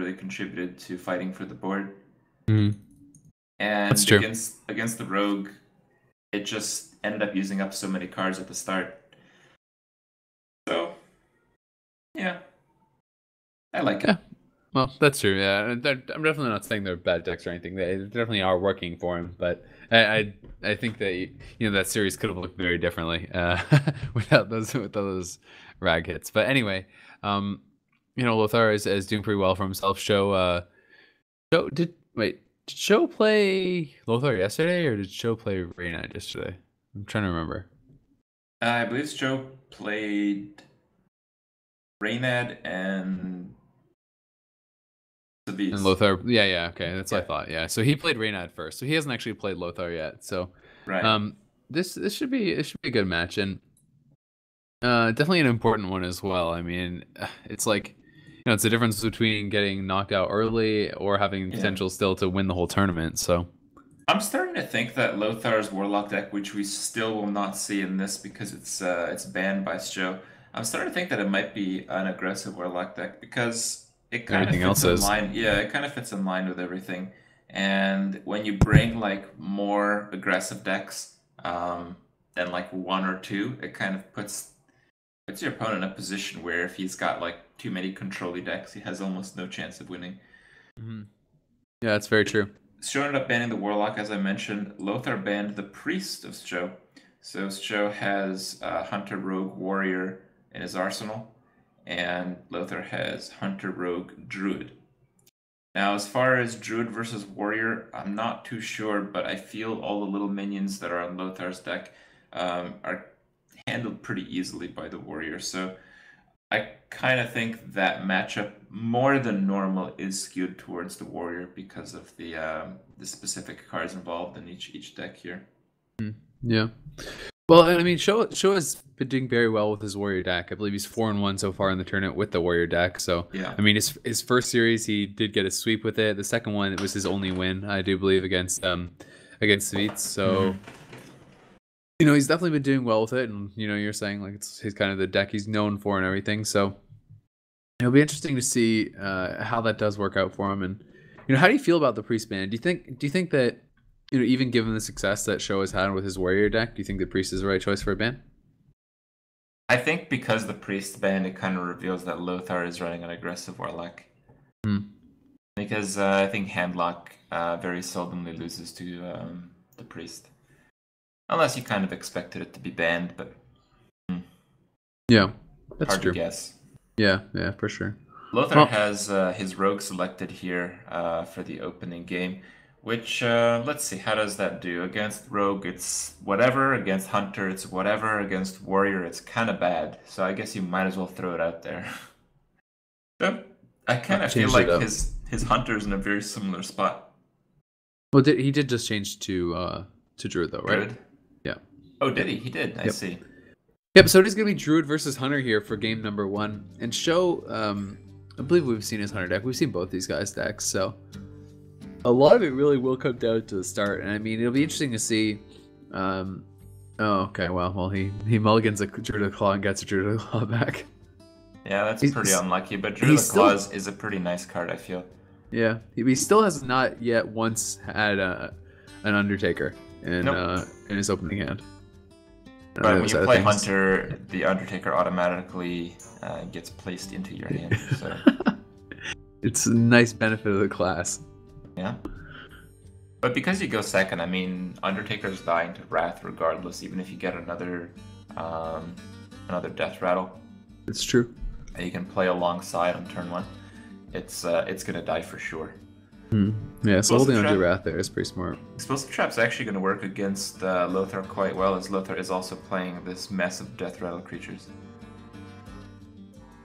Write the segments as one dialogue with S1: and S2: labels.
S1: really contributed to fighting for the board.
S2: Mm.
S1: And
S2: That's true.
S1: against the rogue, it just ended up using up so many cards at the start. So, yeah, I like it.
S2: Yeah. Well, that's true. Yeah, I'm definitely not saying they're bad decks or anything. They definitely are working for him, but I think that that series could have looked very differently without those rag hits. But anyway, Lothar is doing pretty well for himself. Sjow did Sjow play Lothar yesterday, or did Sjow play Reynad yesterday? I'm trying to remember.
S1: I believe Sjow played Reynad and
S2: And
S1: Beats.
S2: Lothar, yeah, okay, that's what I thought. Yeah, so he played Reynad first, so he hasn't actually played Lothar yet. So,
S1: Right.
S2: this should be a good match, and definitely an important one as well. I mean, it's like it's the difference between getting knocked out early or having potential still to win the whole tournament. So,
S1: I'm starting to think that Lothar's Warlock deck, which we still will not see in this because it's banned by Sjow, I'm starting to think that it might be an aggressive Warlock deck because it kind of
S2: everything else
S1: fits in
S2: is.
S1: line. Yeah, it kind of fits in line with everything. And when you bring like more aggressive decks than like one or two, it kind of puts your opponent in a position where if he's got like too many control-y decks, he has almost no chance of winning.
S2: Mm-hmm. Yeah, that's very true.
S1: Sjow ended up banning the Warlock, as I mentioned. Lothar banned the Priest of Sjow. So Sjow has Hunter, Rogue, Warrior in his arsenal, and Lothar has Hunter, Rogue, Druid. Now, as far as Druid versus Warrior, I'm not too sure, but I feel all the little minions that are on Lothar's deck are handled pretty easily by the Warrior. So I kind of think that matchup more than normal is skewed towards the Warrior because of the specific cards involved in each deck here.
S2: Yeah. Well, I mean, Sjow has been doing very well with his Warrior deck. I believe he's 4-1 so far in the tournament with the Warrior deck. So,
S1: yeah.
S2: I mean, his first series he did get a sweep with it. The second one it was his only win, I do believe, against Svitz. So, he's definitely been doing well with it. And you're saying like it's his kind of the deck he's known for and everything. So, it'll be interesting to see how that does work out for him. And how do you feel about the Priest ban? Do you think that even given the success that Sjow has had with his Warrior deck, do you think the Priest is the right choice for a ban?
S1: I think because the Priest ban, it kind of reveals that Lothar is running an aggressive Warlock. Because I think Handlock very seldomly loses to the Priest. Unless you kind of expected it to be banned, but...
S2: Yeah, that's
S1: hard
S2: true.
S1: to guess.
S2: Yeah, for sure.
S1: Lothar has his Rogue selected here for the opening game. Which, let's see, how does that do? Against Rogue, it's whatever. Against Hunter, it's whatever. Against Warrior, it's kind of bad. So I guess you might as well throw it out there. So I kind of feel like his Hunter's in a very similar spot.
S2: Well, he did just change to Druid, though, right?
S1: Druid?
S2: Yeah.
S1: Oh, did he? He did. I see.
S2: Yep, so it is going to be Druid versus Hunter here for game number 1. And Sjow, I believe we've seen his Hunter deck. We've seen both these guys' decks, so... A lot of it really will come down to the start, and I mean it'll be interesting to see. Oh, okay. Well, he mulligans a Druid Claw and gets a Druid Claw back.
S1: Yeah, that's pretty unlucky. But Druid Claw is a pretty nice card, I feel.
S2: Yeah, he still has not yet once had an Undertaker in his opening hand.
S1: But when you play Hunter, the Undertaker automatically gets placed into your hand. So
S2: it's a nice benefit of the class.
S1: Yeah. But because you go second, I mean, Undertaker's dying to Wrath regardless, even if you get another Death Rattle.
S2: It's true.
S1: And you can play alongside on turn 1. It's gonna die for sure.
S2: Yeah, so holding onto Wrath there is pretty smart.
S1: Explosive Trap's actually gonna work against Lothar quite well, as Lothar is also playing this mess of Death Rattle creatures.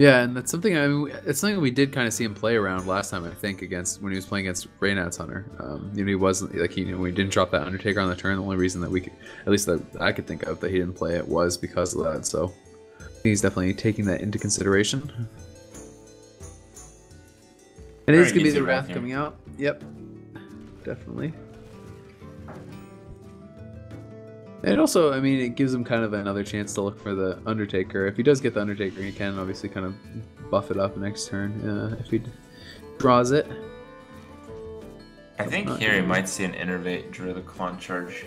S2: Yeah, and that's something. I mean, it's something we did kind of see him play around last time. I think when he was playing against Reynad's Hunter. He wasn't like we didn't drop that Undertaker on the turn. The only reason that at least that I could think of, that he didn't play it was because of that. So he's definitely taking that into consideration. And it is gonna be the Wrath coming out. Yep, definitely. And also, I mean, it gives him kind of another chance to look for the Undertaker. If he does get the Undertaker, he can obviously kind of buff it up next turn. If Draws it.
S1: I think
S2: Not
S1: here you
S2: really.
S1: might see an innervate draw the Quan charge.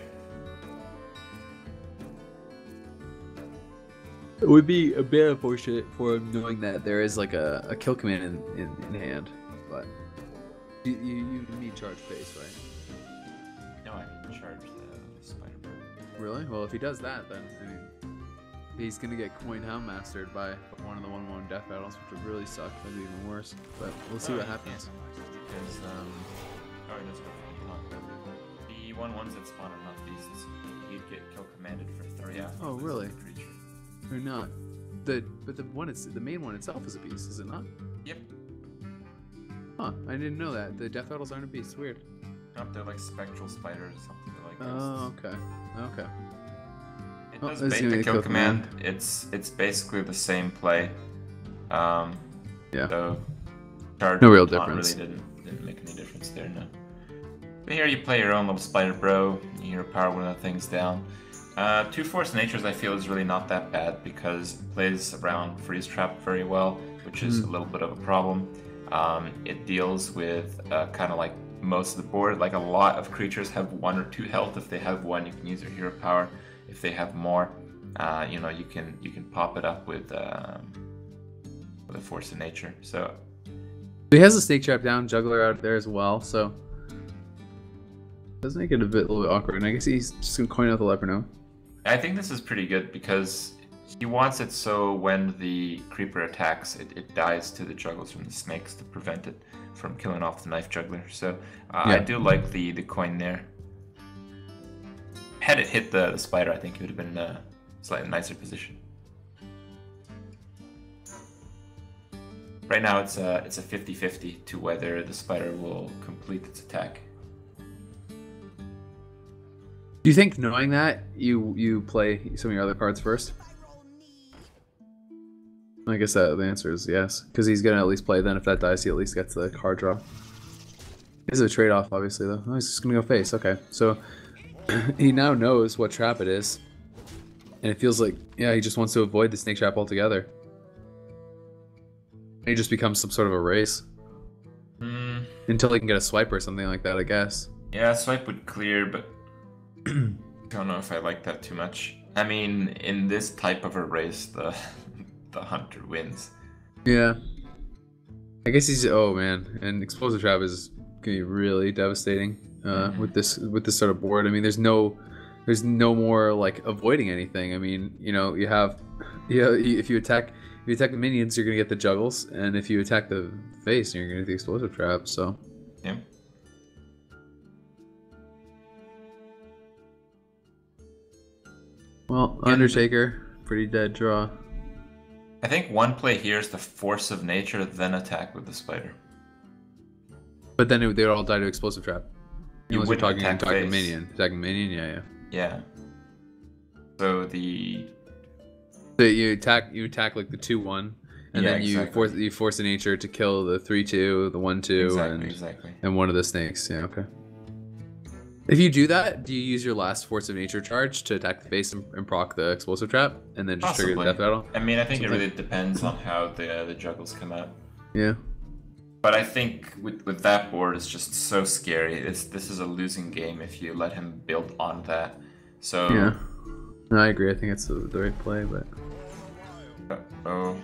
S2: It would be a bit unfortunate for him knowing that there is like a kill command in hand, but you need charge face, right?
S1: No, I can charge the Spider Bro.
S2: Really? Well, if he does that, then I mean, he's gonna get coin hound mastered by one of the 1/1 death battles, which would really suck. That'd be even worse. But we'll see what happens.
S1: Because oh, it doesn't the 1/1s that spawn are not beasts. You'd get kill commanded for 3 after.
S2: Oh, really?
S1: Creature.
S2: Or not? But the main one itself is a beast, is it not?
S1: Yep.
S2: Huh? I didn't know that. The death battles aren't a beast. Weird.
S1: Nope, they're like spectral spiders or something. They're like
S2: Oh,
S1: ghosts.
S2: okay. Okay.
S1: It
S2: Oh,
S1: does
S2: this is
S1: bait
S2: gonna
S1: the
S2: be
S1: kill
S2: kill
S1: command.
S2: command.
S1: It's basically the same play.
S2: Yeah.
S1: So charge
S2: No real
S1: and taunt
S2: difference.
S1: Really didn't make any difference there, no. But here you play your own little Spider Bro. You hero power one of the things down. 2 Force Natures I feel is really not that bad because it plays around Freeze Trap very well, which is a little bit of a problem. It deals with kind of like most of the board. Like a lot of creatures have 1 or 2 health. If they have 1, you can use your hero power. If they have more, you know, you can pop it up with a Force of Nature. So
S2: He has a snake trap down, juggler out there as well, so does make it a little bit awkward. And I guess he's just gonna coin out the leper now.
S1: I think this is pretty good because he wants it so when the creeper attacks, it dies to the juggles from the snakes to prevent it from killing off the knife juggler. So I do like the coin there. Had it hit the spider, I think it would have been a slightly nicer position. Right now it's a 50-50 to whether the spider will complete its attack.
S2: Do you think knowing that you play some of your other cards first? I guess the answer is yes, because he's gonna at least play. Then if that dies, he at least gets the card draw. It's a trade-off, obviously, though. Oh, he's just gonna go face. Okay, so he now knows what trap it is, and it feels like he just wants to avoid the snake trap altogether. He just becomes some sort of a race until he can get a swipe or something like that, I guess.
S1: Yeah, swipe would clear, but I don't know if I like that too much. I mean, in this type of a race, the hunter wins.
S2: Yeah. I guess he's man, and explosive trap is gonna be really devastating with this sort of board. I mean, there's no more like avoiding anything. I mean, you know, you have if you attack the minions, you're gonna get the juggles, and if you attack the face, you're gonna get the explosive trap. So
S1: yeah.
S2: Well, Undertaker, pretty dead draw.
S1: I think one play here is the Force of Nature, then attack with the spider.
S2: But then they would all die to explosive trap.
S1: You
S2: Unless
S1: wouldn't
S2: you're
S1: attack
S2: talking
S1: face.
S2: minion. Attacking minion, yeah.
S1: Yeah. So
S2: So you attack like the 2/1, and
S1: Yeah,
S2: then you
S1: exactly.
S2: force the nature to kill the 3/2, the 1/2,
S1: exactly.
S2: and one of the snakes. Yeah, okay. If you do that, do you use your last Force of Nature charge to attack the face and proc the explosive trap, and then just trigger the death battle?
S1: I mean, I think it really depends on how the juggles come out.
S2: Yeah.
S1: But I think with that board, it's just so scary. This is a losing game if you let him build on that. So
S2: Yeah. No, I agree. I think it's the right play, but.
S1: Oh.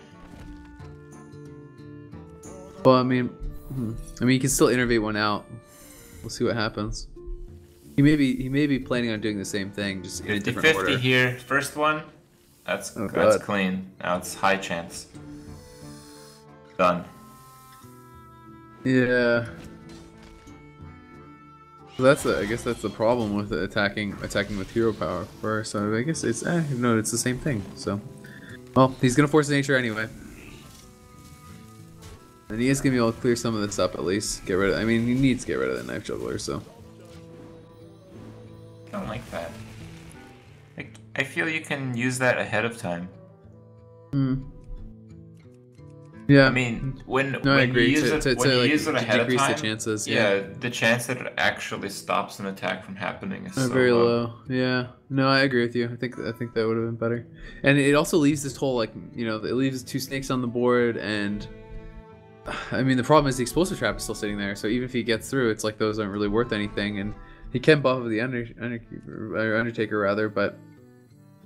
S2: Well, I mean, you can still innervate one out. We'll see what happens. He may be planning on doing the same thing, just in a different
S1: 50-50
S2: order.
S1: here. First one, that's
S2: God.
S1: clean. Now it's high chance. Done.
S2: Yeah. So I guess that's the problem with attacking with hero power first. So I guess it's no, it's the same thing. So, well, he's gonna force nature anyway, and he is gonna be able to clear some of this up at least. Get rid of. I mean, he needs to get rid of the knife juggler. So.
S1: I don't like that. I feel you can use that ahead of time.
S2: Yeah.
S1: I mean, when
S2: I
S1: you
S2: agree.
S1: use it ahead of
S2: decrease
S1: time,
S2: the chances.
S1: yeah, the chance that it actually stops an attack from happening is so
S2: Very low. Yeah. No, I agree with you. I think that would have been better. And it also leaves this whole it leaves 2 snakes on the board, and I mean, the problem is the explosive trap is still sitting there, so even if he gets through, it's like those aren't really worth anything, and he can buff the Undertaker rather, but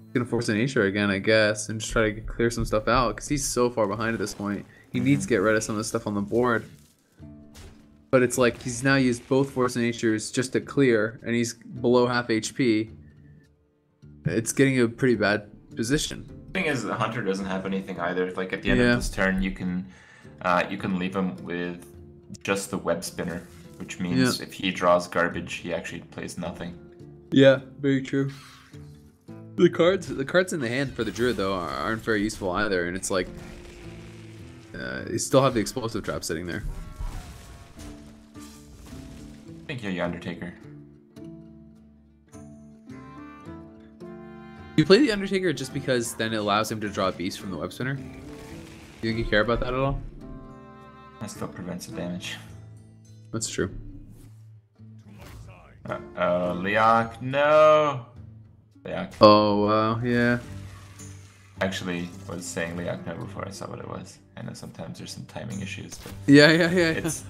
S2: he's gonna force an nature again, I guess, and just try to clear some stuff out, because he's so far behind at this point. He needs to get rid of some of the stuff on the board. But it's like he's now used both Force of Natures just to clear, and he's below half HP. It's getting a pretty bad position.
S1: The thing is, the Hunter doesn't have anything either. Like at the end of this turn, you can leave him with just the web spinner, which means if he draws garbage, he actually plays nothing.
S2: Yeah, very true. The cards in the hand for the Druid though aren't very useful either, and it's like you still have the explosive trap sitting there.
S1: I think you're Undertaker.
S2: You play the Undertaker just because then it allows him to draw a beast from the web spinner? Do you think you care about that at all?
S1: That still prevents the damage.
S2: That's true.
S1: Uh-oh, Leok, no! Leok.
S2: Oh, wow, yeah.
S1: Actually, was saying Leok no before I saw what it was. I know sometimes there's some timing issues, but...
S2: Yeah.
S1: It's...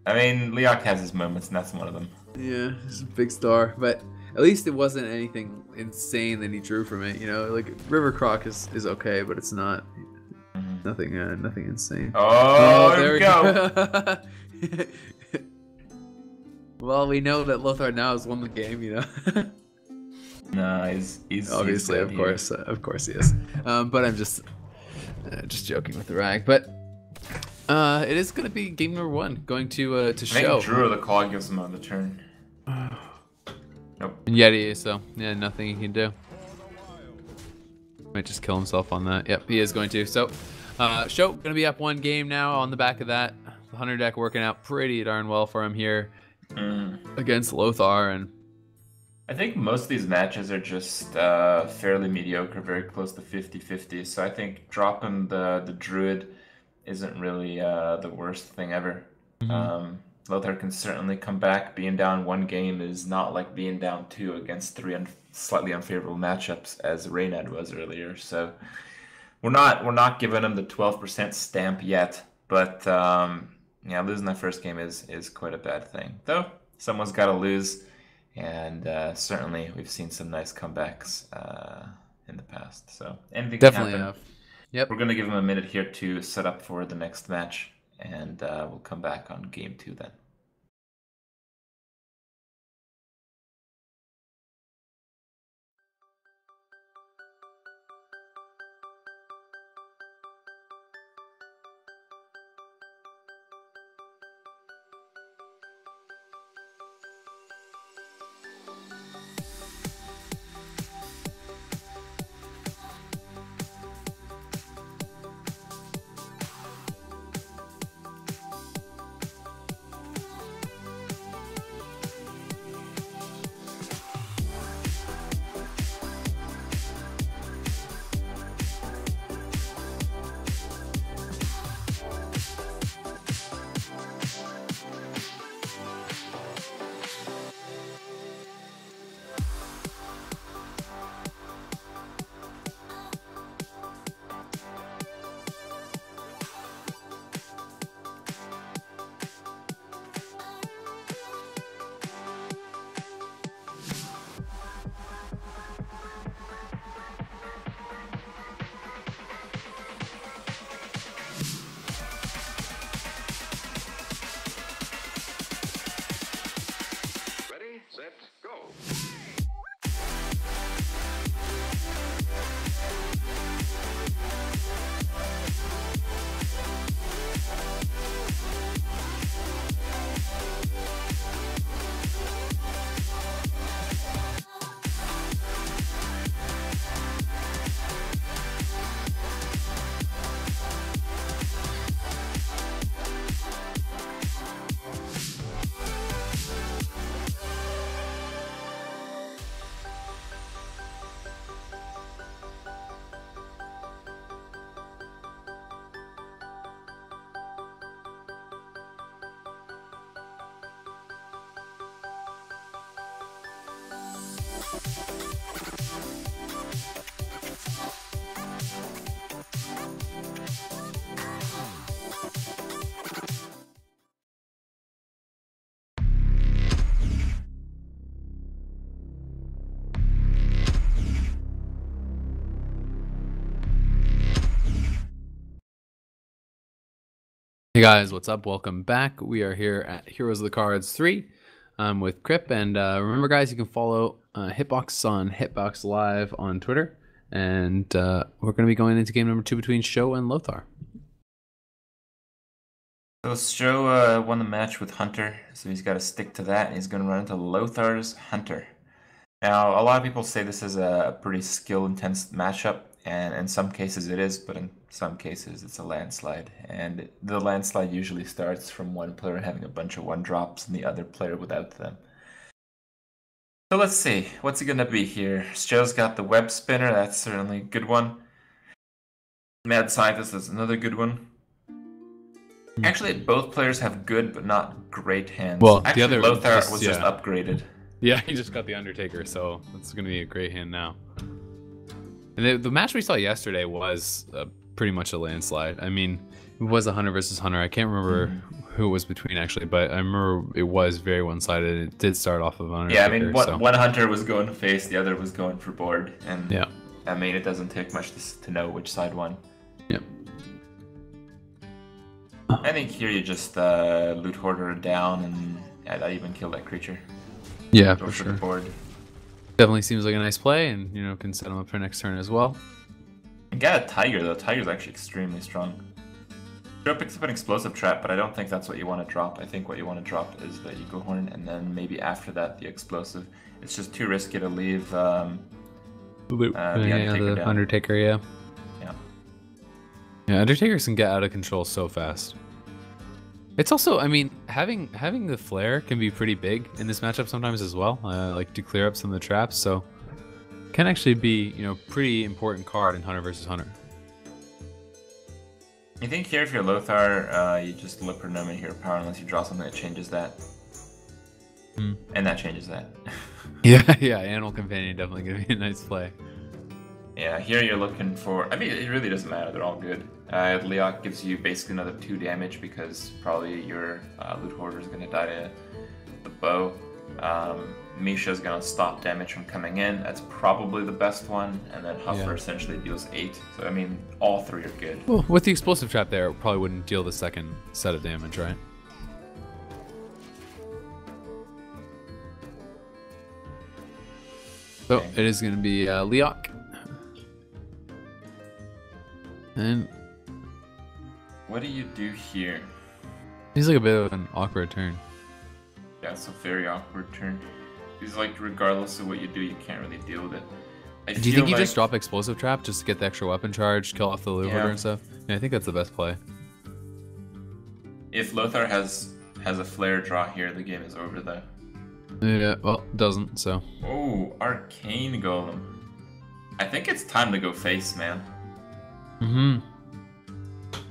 S1: I mean, Leok has his moments, and that's one of them.
S2: Yeah, he's a big star, but at least it wasn't anything insane that he drew from it, you know? Like, River Croc is okay, but it's not... Nothing insane.
S1: Oh, there we go!
S2: Well, we know that Lothar now has won the game, you know?
S1: No, he's
S2: obviously,
S1: of
S2: course he is. But I'm just joking with the rag. But it is going to be game number 1, going to Sjow.
S1: I think Drew or the call gives him on the turn. Nope.
S2: Yeti, so yeah, nothing he can do. Might just kill himself on that. Yep, he is going to. So Sjow going to be up 1 game now on the back of that. The Hunter deck working out pretty darn well for him here against Lothar, and
S1: I think most of these matches are just fairly mediocre, very close to 50-50. So I think dropping the Druid isn't really the worst thing ever. Lothar can certainly come back. Being down 1 game is not like being down 2 against 3 slightly unfavorable matchups as Reynad was earlier. So we're not giving him the 12% stamp yet, but yeah, losing that first game is quite a bad thing. Though someone's got to lose. And certainly, we've seen some nice comebacks in the past. So anything
S2: definitely
S1: can
S2: enough.
S1: happen.
S2: Yep.
S1: We're going to give him a minute here to set up for the next match, and we'll come back on game 2 then.
S3: Set, go!
S2: Hey guys, what's up? Welcome back. We are here at Heroes of the Cards 3 with Crip. And remember, guys, you can follow Hitbox on Hitbox Live on Twitter. And we're going to be going into game number 2 between Sjow and Lothar.
S1: So Sjow won the match with Hunter, so he's got to stick to that, and he's going to run into Lothar's Hunter. Now, a lot of people say this is a pretty skill-intense matchup, and in some cases it is, but in some cases it's a landslide. And the landslide usually starts from one player having a bunch of one-drops and the other player without them. So let's see, what's it going to be here? Sjow's got the web spinner, that's certainly a good one. Mad Scientist is another good one. Actually, both players have good but not great hands.
S2: Well,
S1: actually,
S2: the other
S1: Lothar
S2: just-
S1: was
S2: yeah.
S1: just upgraded.
S2: Yeah, he just got the Undertaker, so it's going to be a great hand now. And the match we saw yesterday was pretty much a landslide. I mean, it was a Hunter versus Hunter. I can't remember who it was between, actually, but I remember it was very one-sided. It did start off of Undertaker.
S1: Yeah, I mean, one Hunter was going to face, the other was going for board. And
S2: yeah.
S1: I mean, it doesn't take much to know which side won.
S2: Yep.
S1: I think here you just loot hoarder down and I'd even kill that creature.
S2: Yeah,
S1: Go
S2: for
S1: for
S2: sure.
S1: the board.
S2: Definitely seems like a nice play, and you know, can set him up for next turn as well.
S1: You got a Tiger though. Tiger's actually extremely strong. Sjow picks up an explosive trap, but I don't think that's what you want to drop. I think what you want to drop is the Eagle Horn, and then maybe after that the explosive. It's just too risky to leave the Undertaker down.
S2: Undertaker, yeah.
S1: Yeah.
S2: Yeah, Undertakers can get out of control so fast. It's also, I mean, having the flare can be pretty big in this matchup sometimes as well, like to clear up some of the traps. So, can actually be, you know, pretty important card in Hunter versus Hunter.
S1: I think here if you're Lothar, you just look for no hero power unless you draw something that changes that. And that changes that.
S2: Yeah, Animal Companion definitely gonna be a nice play.
S1: Yeah, here you're looking for... I mean, it really doesn't matter. They're all good. Leok gives you basically another 2 damage because probably your loot hoarder is going to die to the bow. Misha's going to stop damage from coming in. That's probably the best one. And then Huffer essentially deals 8. So, I mean, all 3 are good.
S2: Well, with the explosive trap there, it probably wouldn't deal the second set of damage, right? So, it is going to be Leok. And
S1: what do you do here?
S2: He's like a bit of an awkward turn.
S1: Yeah, it's a very awkward turn. He's like, regardless of what you do, you can't really deal with it.
S2: Do you think you just drop explosive trap just to get the extra weapon charge, kill off the loot hoarder and stuff? Yeah, I think that's the best play.
S1: If Lothar has a flare draw here, the game is over though.
S2: Yeah, well, it doesn't, so.
S1: Oh, Arcane Golem. I think it's time to go face, man.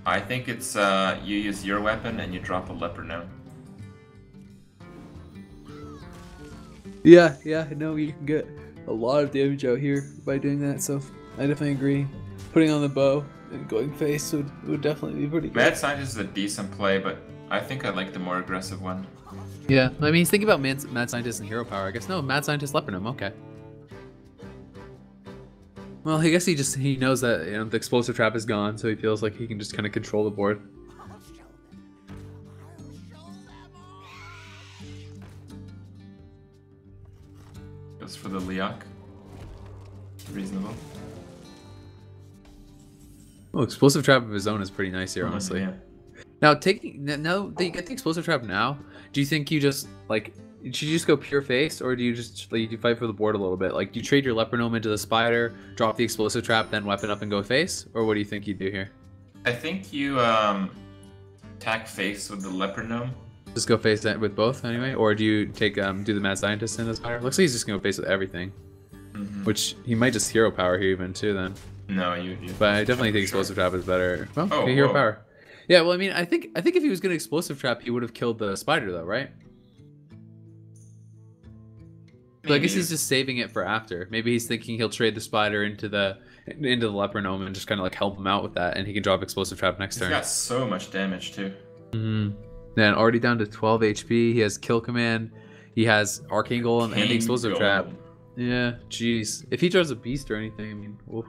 S1: I think it's you use your weapon and you drop a leper gnome.
S2: Yeah, no, you can get a lot of damage out here by doing that, so I definitely agree. Putting on the bow and going face would definitely be pretty good.
S1: Mad Scientist is a decent play, but I think I like the more aggressive one.
S2: Yeah, I mean, he's thinking about Mad Scientist and Hero Power. I guess no, Mad Scientist Leper Gnome, okay. Well, I guess he knows that, you know, the explosive trap is gone, so he feels like he can just kind of control the board.
S1: Goes for the Leok. Reasonable.
S2: Oh, explosive trap of his own is pretty nice here, honestly.
S1: Yeah.
S2: Now that you get the explosive trap now, do you think you just like should you just go pure face, or do you just like you fight for the board a little bit? Like, do you trade your leper gnome into the spider, drop the explosive trap, then weapon up and go face, or what do you think you do here?
S1: I think you attack face with the leper gnome.
S2: Just go face with both anyway, or do you take do the mad scientist in the spider? Looks like he's just gonna go face with everything, which he might just hero power here even too then.
S1: No, you.
S2: But I definitely think explosive trap is better. Well, okay, hero power. Yeah, well, I mean, I think if he was gonna explosive trap, he would have killed the spider though, right? So I guess he's just saving it for after. Maybe he's thinking he'll trade the spider into the leper gnome and just kind of like help him out with that, and he can drop explosive trap next turn.
S1: He's got so much damage too.
S2: Then already down to 12 HP. He has kill command. He has arcane golem and the explosive trap. Yeah, jeez. If he draws a beast or anything, I mean, oof.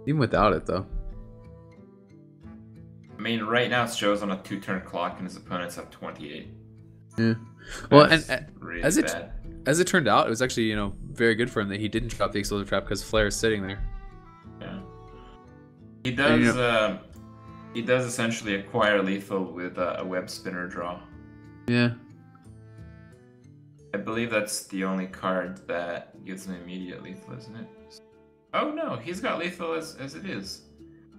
S2: Even without it though.
S1: I mean, right now Sjo's on a 2-turn clock and his opponent's at 28.
S2: Yeah. Well,
S1: That's
S2: and
S1: really
S2: as it
S1: bad.
S2: as it turned out, it was actually very good for him that he didn't drop the explosive trap because Flare is sitting there.
S1: Yeah. He
S2: And,
S1: does. He does essentially acquire lethal with a web spinner draw.
S2: yeah.
S1: I believe that's the only card that gives him immediate lethal, isn't it? Oh no, he's got lethal as it is.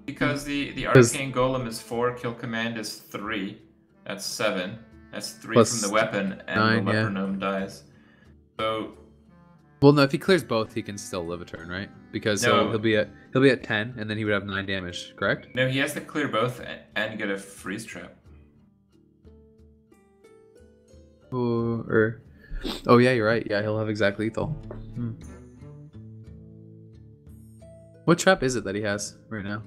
S1: Because the Arcane Golem is 4, Kill Command is 3. That's 7. That's 3
S2: Plus
S1: from the weapon, and
S2: 9,
S1: the
S2: yeah.
S1: Leper Gnome dies. So
S2: Well, no, if he clears both, he can still live a turn, right? Because
S1: No.
S2: he'll be at 10, and then he would have 9 damage, correct?
S1: no, he has to clear both and get a freeze trap.
S2: Oh yeah, you're right. Yeah, he'll have exact lethal. What trap is it that he has right now?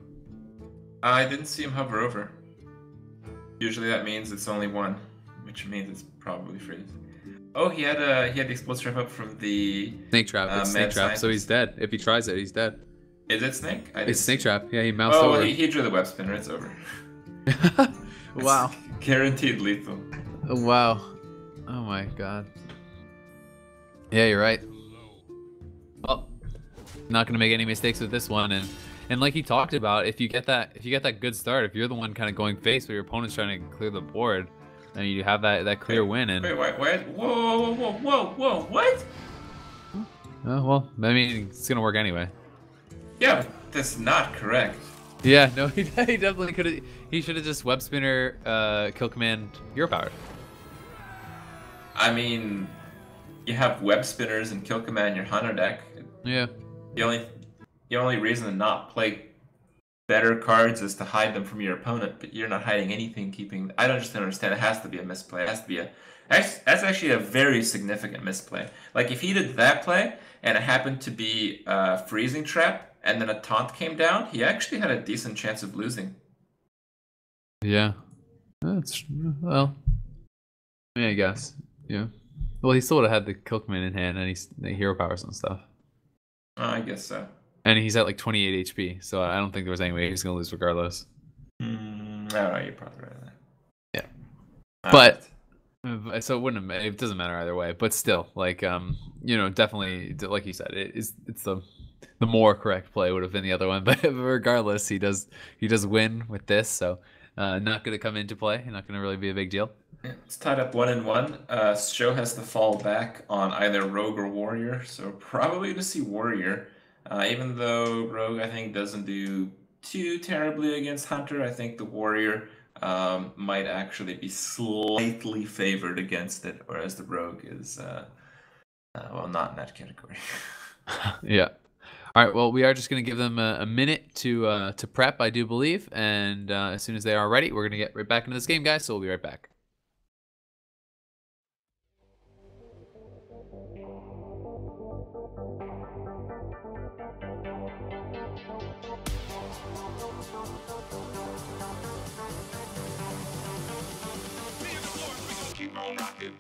S1: I didn't see him hover over. Usually that means it's only 1, which means it's probably freeze. Oh, he had the explosive trap up from the
S2: Snake trap. It's snake
S1: Mad
S2: trap, so
S1: Scientist.
S2: he's dead. If he tries it, he's dead.
S1: Is it snake?
S2: It's snake trap. Yeah, he moused
S1: Oh,
S2: over.
S1: he drew the web spinner. It's over.
S2: Wow.
S1: It's guaranteed lethal.
S2: Wow. Oh my god. Yeah, you're right. Well, not gonna make any mistakes with this one, and like he talked about, if you get that good start, if you're the one kind of going face, but your opponent's trying to clear the board, and you have that clear win. And
S1: Wait, whoa, what?
S2: oh well, I mean, it's gonna work anyway.
S1: Yeah, but that's not correct.
S2: Yeah, no, he definitely could have. He should have just web spinner, kill command, hero power.
S1: I mean, you have web spinners and kill command in your hunter deck.
S2: Yeah.
S1: The only reason to not play better cards is to hide them from your opponent, but you're not hiding anything. I don't just understand. It has to be a misplay. It has to be that's actually a very significant misplay. Like if he did that play and it happened to be a freezing trap and then a taunt came down, he actually had a decent chance of losing.
S2: Yeah. That's well. Yeah, I guess. Yeah. Well, he still would have had the kill command in hand, and he's the hero powers and stuff.
S1: I guess so.
S2: And he's at like 28 HP, so I don't think there was any way he was gonna lose regardless.
S1: I don't know. You're probably right on that.
S2: Yeah. But so it doesn't matter either way. But still, like definitely, like you said, it's the more correct play would have been the other one. But regardless, he does win with this, so not gonna come into play. Not gonna really be a big deal.
S1: Yeah, it's tied up 1-1. Sjow has to fall back on either Rogue or Warrior, so probably to see Warrior. Even though Rogue, I think, doesn't do too terribly against Hunter, I think the Warrior might actually be slightly favored against it, whereas the Rogue is, well, not in that category.
S2: Yeah. All right. Well, we are just going to give them a minute to prep, I do believe, and as soon as they are ready, we're going to get right back into this game, guys. So we'll be right back.
S3: Keep on rocking.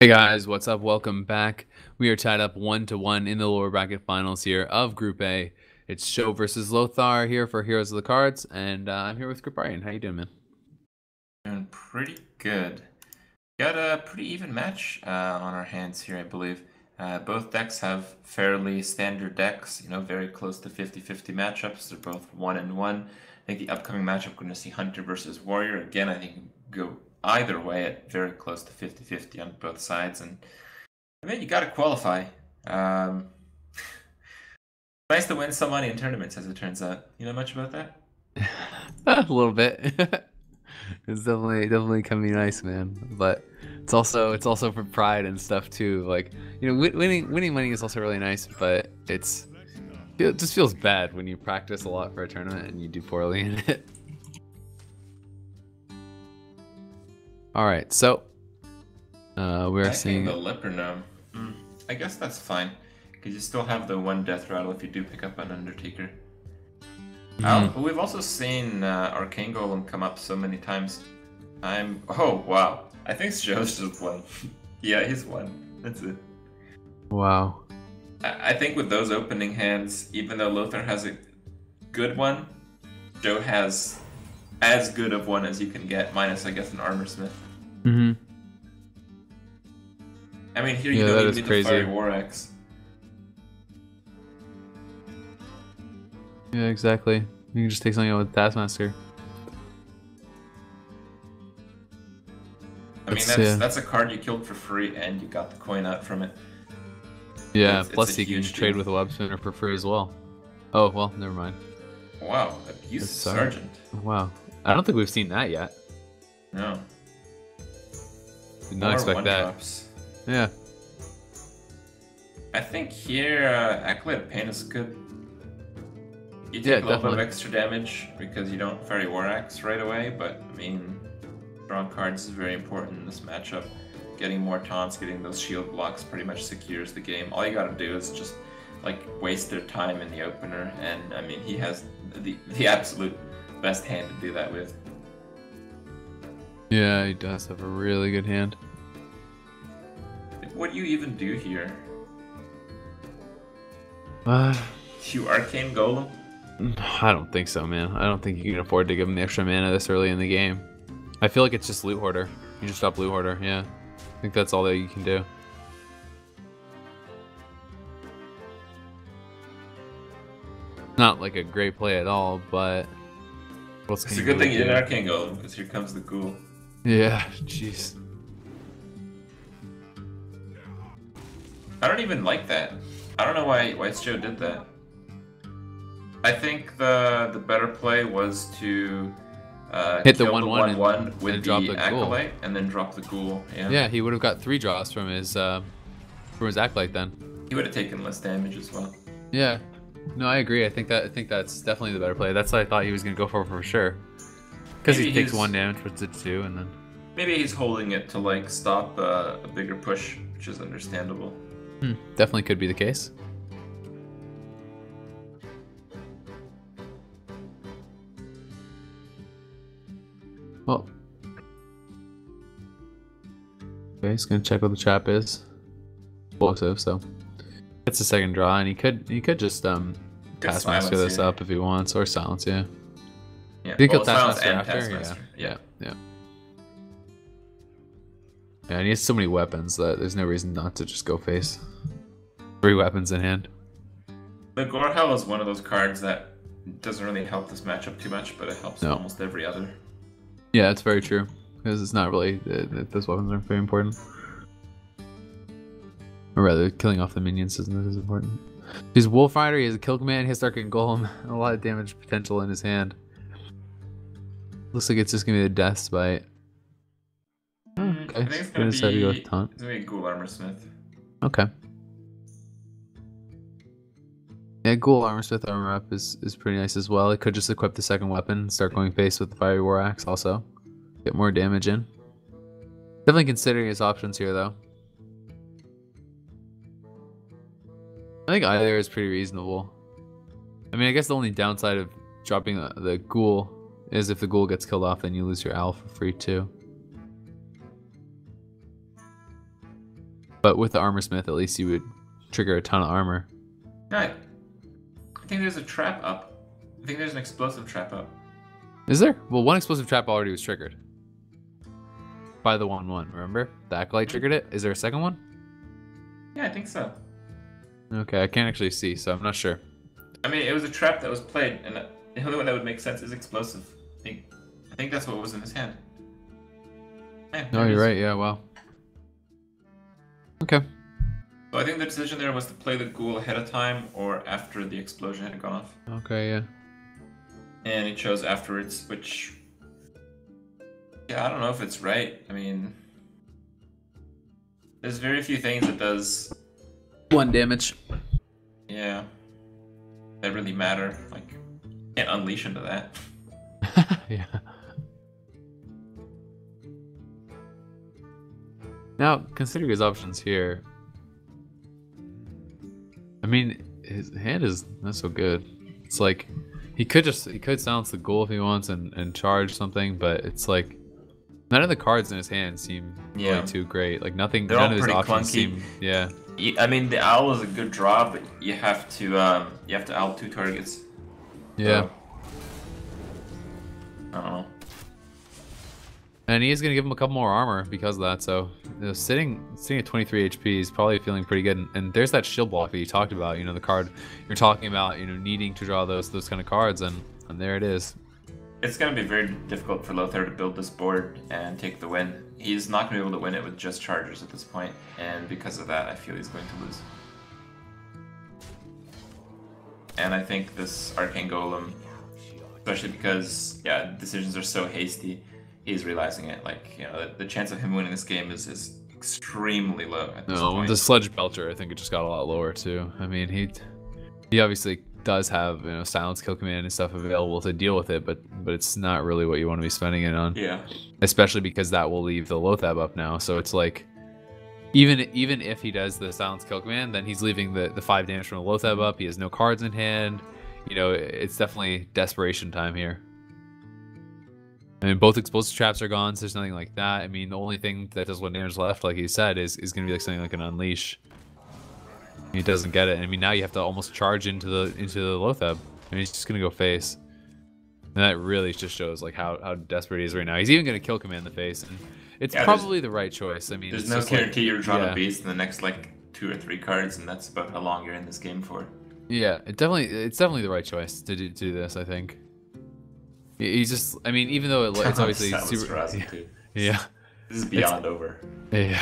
S2: Hey guys, what's up? Welcome back. We are tied up 1-1 in the lower bracket finals here of Group A. It's Sjow versus Lothar here for Heroes of the Cards, and I'm here with Griparian. How you doing, man?
S1: Doing pretty good. Got a pretty even match on our hands here, I believe. Both decks have fairly standard decks, very close to 50-50 matchups. They're both 1-1. I think the upcoming matchup, we're going to see Hunter versus Warrior. Again, I think go either way at very close to 50-50 on both sides. And I mean, you got to qualify. Nice to win some money in tournaments, as it turns out. You know much about that?
S2: A little bit. It's definitely can be nice, man. But it's also for pride and stuff too. Like, winning money is also really nice, but it just feels bad when you practice a lot for a tournament and you do poorly in it. All right, so we're seeing
S1: the Lipernome. I guess that's fine, because you still have the one death rattle if you do pick up an Undertaker. We've also seen Arcane Golem come up so many times. Oh, wow. I think Sjow's just won. Yeah, he's won. That's it.
S2: Wow.
S1: I think with those opening hands, even though Lothar has a good one, Sjow has as good of one as you can get, minus, I guess, an Armor Smith.
S2: Mm-hmm.
S1: I mean, here you don't even need the Fiery War Axe.
S2: Yeah, exactly. You can just take something out with Taskmaster.
S1: I mean, that's a card you killed for free, and you got the coin out from it.
S2: Yeah, plus you can trade with a web spinner for free as well. Oh, well, never mind.
S1: Wow, Abuse Sergeant.
S2: Wow. I don't think we've seen that yet.
S1: No.
S2: Did not expect that.
S1: Drops.
S2: Yeah.
S1: I think here, Acolyte of Pain is good. You take a little bit of extra damage because you don't Fiery War Axe right away, but I mean, strong cards is very important in this matchup. Getting more taunts, getting those shield blocks pretty much secures the game. All you gotta do is just waste their time in the opener, and I mean, he has the absolute best hand to do that with.
S2: Yeah, he does have a really good hand.
S1: What do you even do here? You Arcane Golem?
S2: I don't think so, man. I don't think you can afford to give him the extra mana this early in the game. I feel like it's just Loot Hoarder. You just stop Loot Hoarder, yeah. I think that's all that you can do. Not like a great play at all, but...
S1: It's a good thing you didn't Arcane Golem, because here comes the Ghoul.
S2: Yeah, jeez.
S1: I don't even like that. I don't know why Sjow did that. I think the better play was to
S2: hit the
S1: kill
S2: 1/1
S1: with
S2: drop
S1: the
S2: the
S1: Acolyte and then drop the Ghoul.
S2: Yeah, he would have got 3 draws from his Acolyte then.
S1: He would have taken less damage as well.
S2: Yeah. No, I agree. I think that's definitely the better play. That's what I thought he was gonna go for sure. Because he takes 1 damage, puts it 2, and then
S1: maybe he's holding it to stop a bigger push, which is understandable.
S2: Definitely could be the case. Well, okay, he's gonna check what the trap is. Explosive, so it's a second draw, and he could just Taskmaster this up if he wants, or silence, yeah.
S1: Yeah,
S2: he kill Taskmaster after, yeah. Yeah, and he has so many weapons that there's no reason not to just go face. 3 weapons in hand.
S1: The Gorehell is one of those cards that doesn't really help this matchup too much, but it helps almost every other.
S2: Yeah, it's very true. Because it's not really... those weapons aren't very important. Or rather, killing off the minions isn't as important. He's Wolf Rider, he has a kill command, he has Arcane Golem, and a lot of damage potential in his hand. Looks like it's just going to be a Death Spite. Oh, okay.
S1: I think it's going to be a Ghoul Armor Smith.
S2: Okay. Yeah, Ghoul Armor Smith armor up is pretty nice as well. It could just equip the second weapon, start going face with the Fiery War Axe also. Get more damage in. Definitely considering his options here though. I think either is pretty reasonable. I mean, I guess the only downside of dropping the Ghoul is if the Ghoul gets killed off, then you lose your Owl for free too. But with the Armor Smith, at least you would trigger a ton of armor.
S1: Right. I think there's a trap up. I think there's an explosive trap up.
S2: Is there? Well, one explosive trap already was triggered. by the 1/1. Remember, the Acolyte triggered it. Is there a second one?
S1: Yeah, I think so.
S2: Okay, I can't actually see, so I'm not sure.
S1: I mean, it was a trap that was played, and the only one that would make sense is explosive. I think that's what was in his hand. Yeah,
S2: No,
S1: there it
S2: you're
S1: is.
S2: right. Yeah, wow. Okay.
S1: So I think the decision there was to play the ghoul ahead of time or after the explosion had gone off.
S2: Okay, yeah.
S1: And he chose afterwards, which... Yeah, I don't know if it's right. I mean... There's very few things that does...
S2: 1 damage.
S1: Yeah. That really matter. Like, can't unleash into that.
S2: Yeah. Now, considering his options here, I mean, his hand is not so good. It's like he could silence the ghoul if he wants and charge something, but it's like none of the cards in his hand seem really too great. Like none
S1: They're all
S2: of his
S1: pretty
S2: options
S1: clunky.
S2: seem
S1: I mean, the owl is a good draw, but you have to owl 2 targets.
S2: Yeah.
S1: So, I don't know.
S2: And he is going to give him a couple more armor because of that. So sitting at 23 HP, he's probably feeling pretty good. And there's that shield block that you talked about. You know, the card you're talking about. You know, needing to draw those kind of cards, and there it is.
S1: It's going to be very difficult for Lothar to build this board and take the win. He's not going to be able to win it with just chargers at this point, and because of that, I feel he's going to lose. And I think this Arcane Golem, especially because decisions are so hasty. He's realizing it. Like, you know, the chance of him winning this game is extremely low at this point.
S2: The Sledge Belcher, I think it just got a lot lower too. I mean, he obviously does have, you know, silence, kill command and stuff available to deal with it, but it's not really what you want to be spending it on.
S1: Yeah.
S2: Especially because that will leave the Lothar up now. So it's like, even if he does the silence, kill command, then he's leaving the 5 damage from the Lothar up. He has no cards in hand. You know, it's definitely desperation time here. I mean, both explosive traps are gone, so there's nothing like that. I mean, the only thing that does 1 damage left, like you said, is going to be like something like an Unleash. He doesn't get it. I mean, now you have to almost charge into the Lothar. I mean, he's just going to go face. And that really just shows like how desperate he is right now. He's even going to kill command the face, and it's probably the right choice. I mean,
S1: there's no guarantee you're drawing a beast in the next like 2 or 3 cards, and that's about how long you're in this game for.
S2: Yeah, it's definitely the right choice to do this, I think. He's just, I mean, even though it's obviously super. Yeah.
S1: This is beyond over.
S2: Yeah.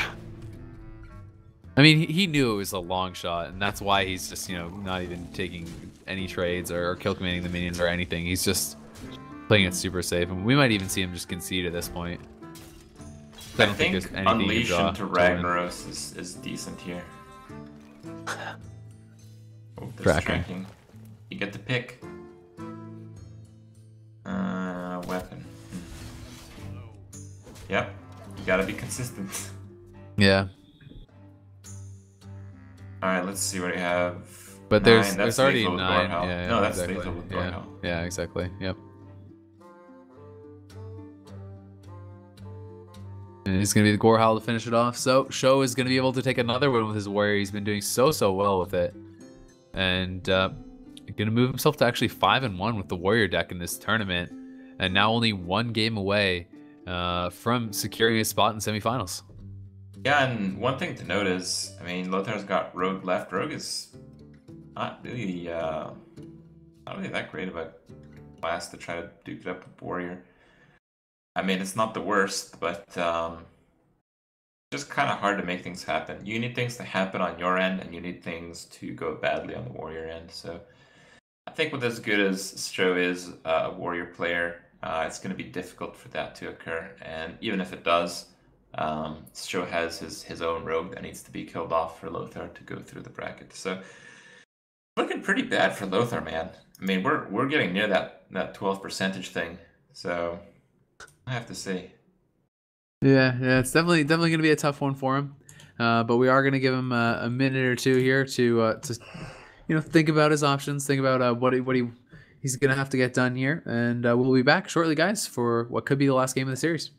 S2: I mean, he knew it was a long shot, and that's why he's just, you know, not even taking any trades or kill commanding the minions or anything. He's just playing it super safe, and we might even see him just concede at this point.
S1: I don't think there's anything Unleash into Ragnaros is decent here. Oh, distracting. You get to pick. Weapon. Yep. You gotta be consistent.
S2: Yeah.
S1: Alright, let's see what we have.
S2: But there's already 9.
S1: Yeah, no, that's
S2: exactly.
S1: lethal with Gorehell.
S2: Yeah, exactly. Yep. And he's going to be the Gorehell to finish it off. So, Sjow is going to be able to take another win with his warrior. He's been doing so well with it. And going to move himself to actually 5-1 with the warrior deck in this tournament. And now only 1 game away from securing a spot in semifinals.
S1: Yeah, and one thing to note is, I mean, Lothar's got Rogue left. Rogue is not really that great of a class to try to duke it up with Warrior. I mean, it's not the worst, but just kind of hard to make things happen. You need things to happen on your end, and you need things to go badly on the Warrior end. So I think with as good as Sjow is a Warrior player, it's going to be difficult for that to occur. And even if it does, Sjow has his own rogue that needs to be killed off for Lothar to go through the bracket. So looking pretty bad for Lothar, man. I mean, we're getting near that 12% thing. So I have to say.
S2: Yeah, it's definitely going to be a tough one for him. But we are going to give him a minute or two here to think about his options, think about what he's going to have to get done here, and we'll be back shortly, guys, for what could be the last game of the series.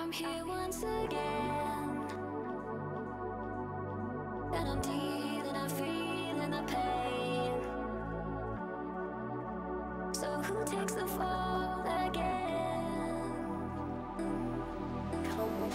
S4: I'm here once again, and I'm dealing, I'm feeling the pain. So who takes the fall again? Come on.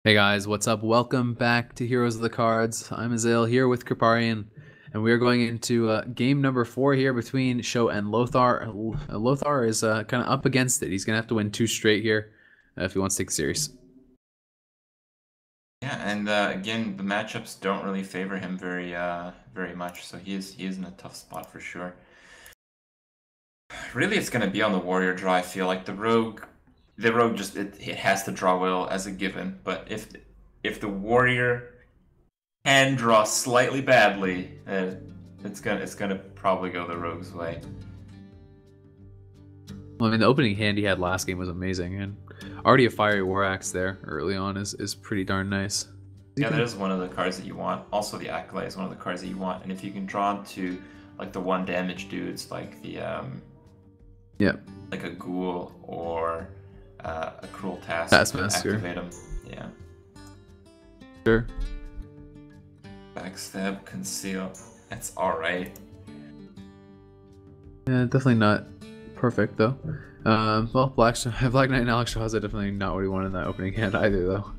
S2: Hey guys, what's up? Welcome back to Heroes of the Cards. I'm Azale here with Kriparian, and we are going into game number 4 here between Sjow and Lothar. Lothar is kind of up against it. He's going to have to win 2 straight here if he wants to take it serious.
S1: Yeah, and again, the matchups don't really favor him very much, so he is in a tough spot for sure. Really, it's going to be on the warrior draw. I feel like the rogue just it has to draw well as a given, but if the warrior can draw slightly badly, it's gonna probably go the rogue's way.
S2: Well, I mean, the opening hand he had last game was amazing, and already a fiery war axe there early on is pretty darn nice.
S1: Yeah, that is one of the cards that you want. Also, the acolyte is one of the cards that you want, and if you can draw to like the 1 damage dudes, like the like a ghoul or a cruel taskmaster, activate them. Yeah.
S2: Sure.
S1: Backstab, conceal. That's all right.
S2: Yeah, definitely not perfect though. Well, Black Knight and Alex Shaw is definitely not what he wanted in that opening hand either though.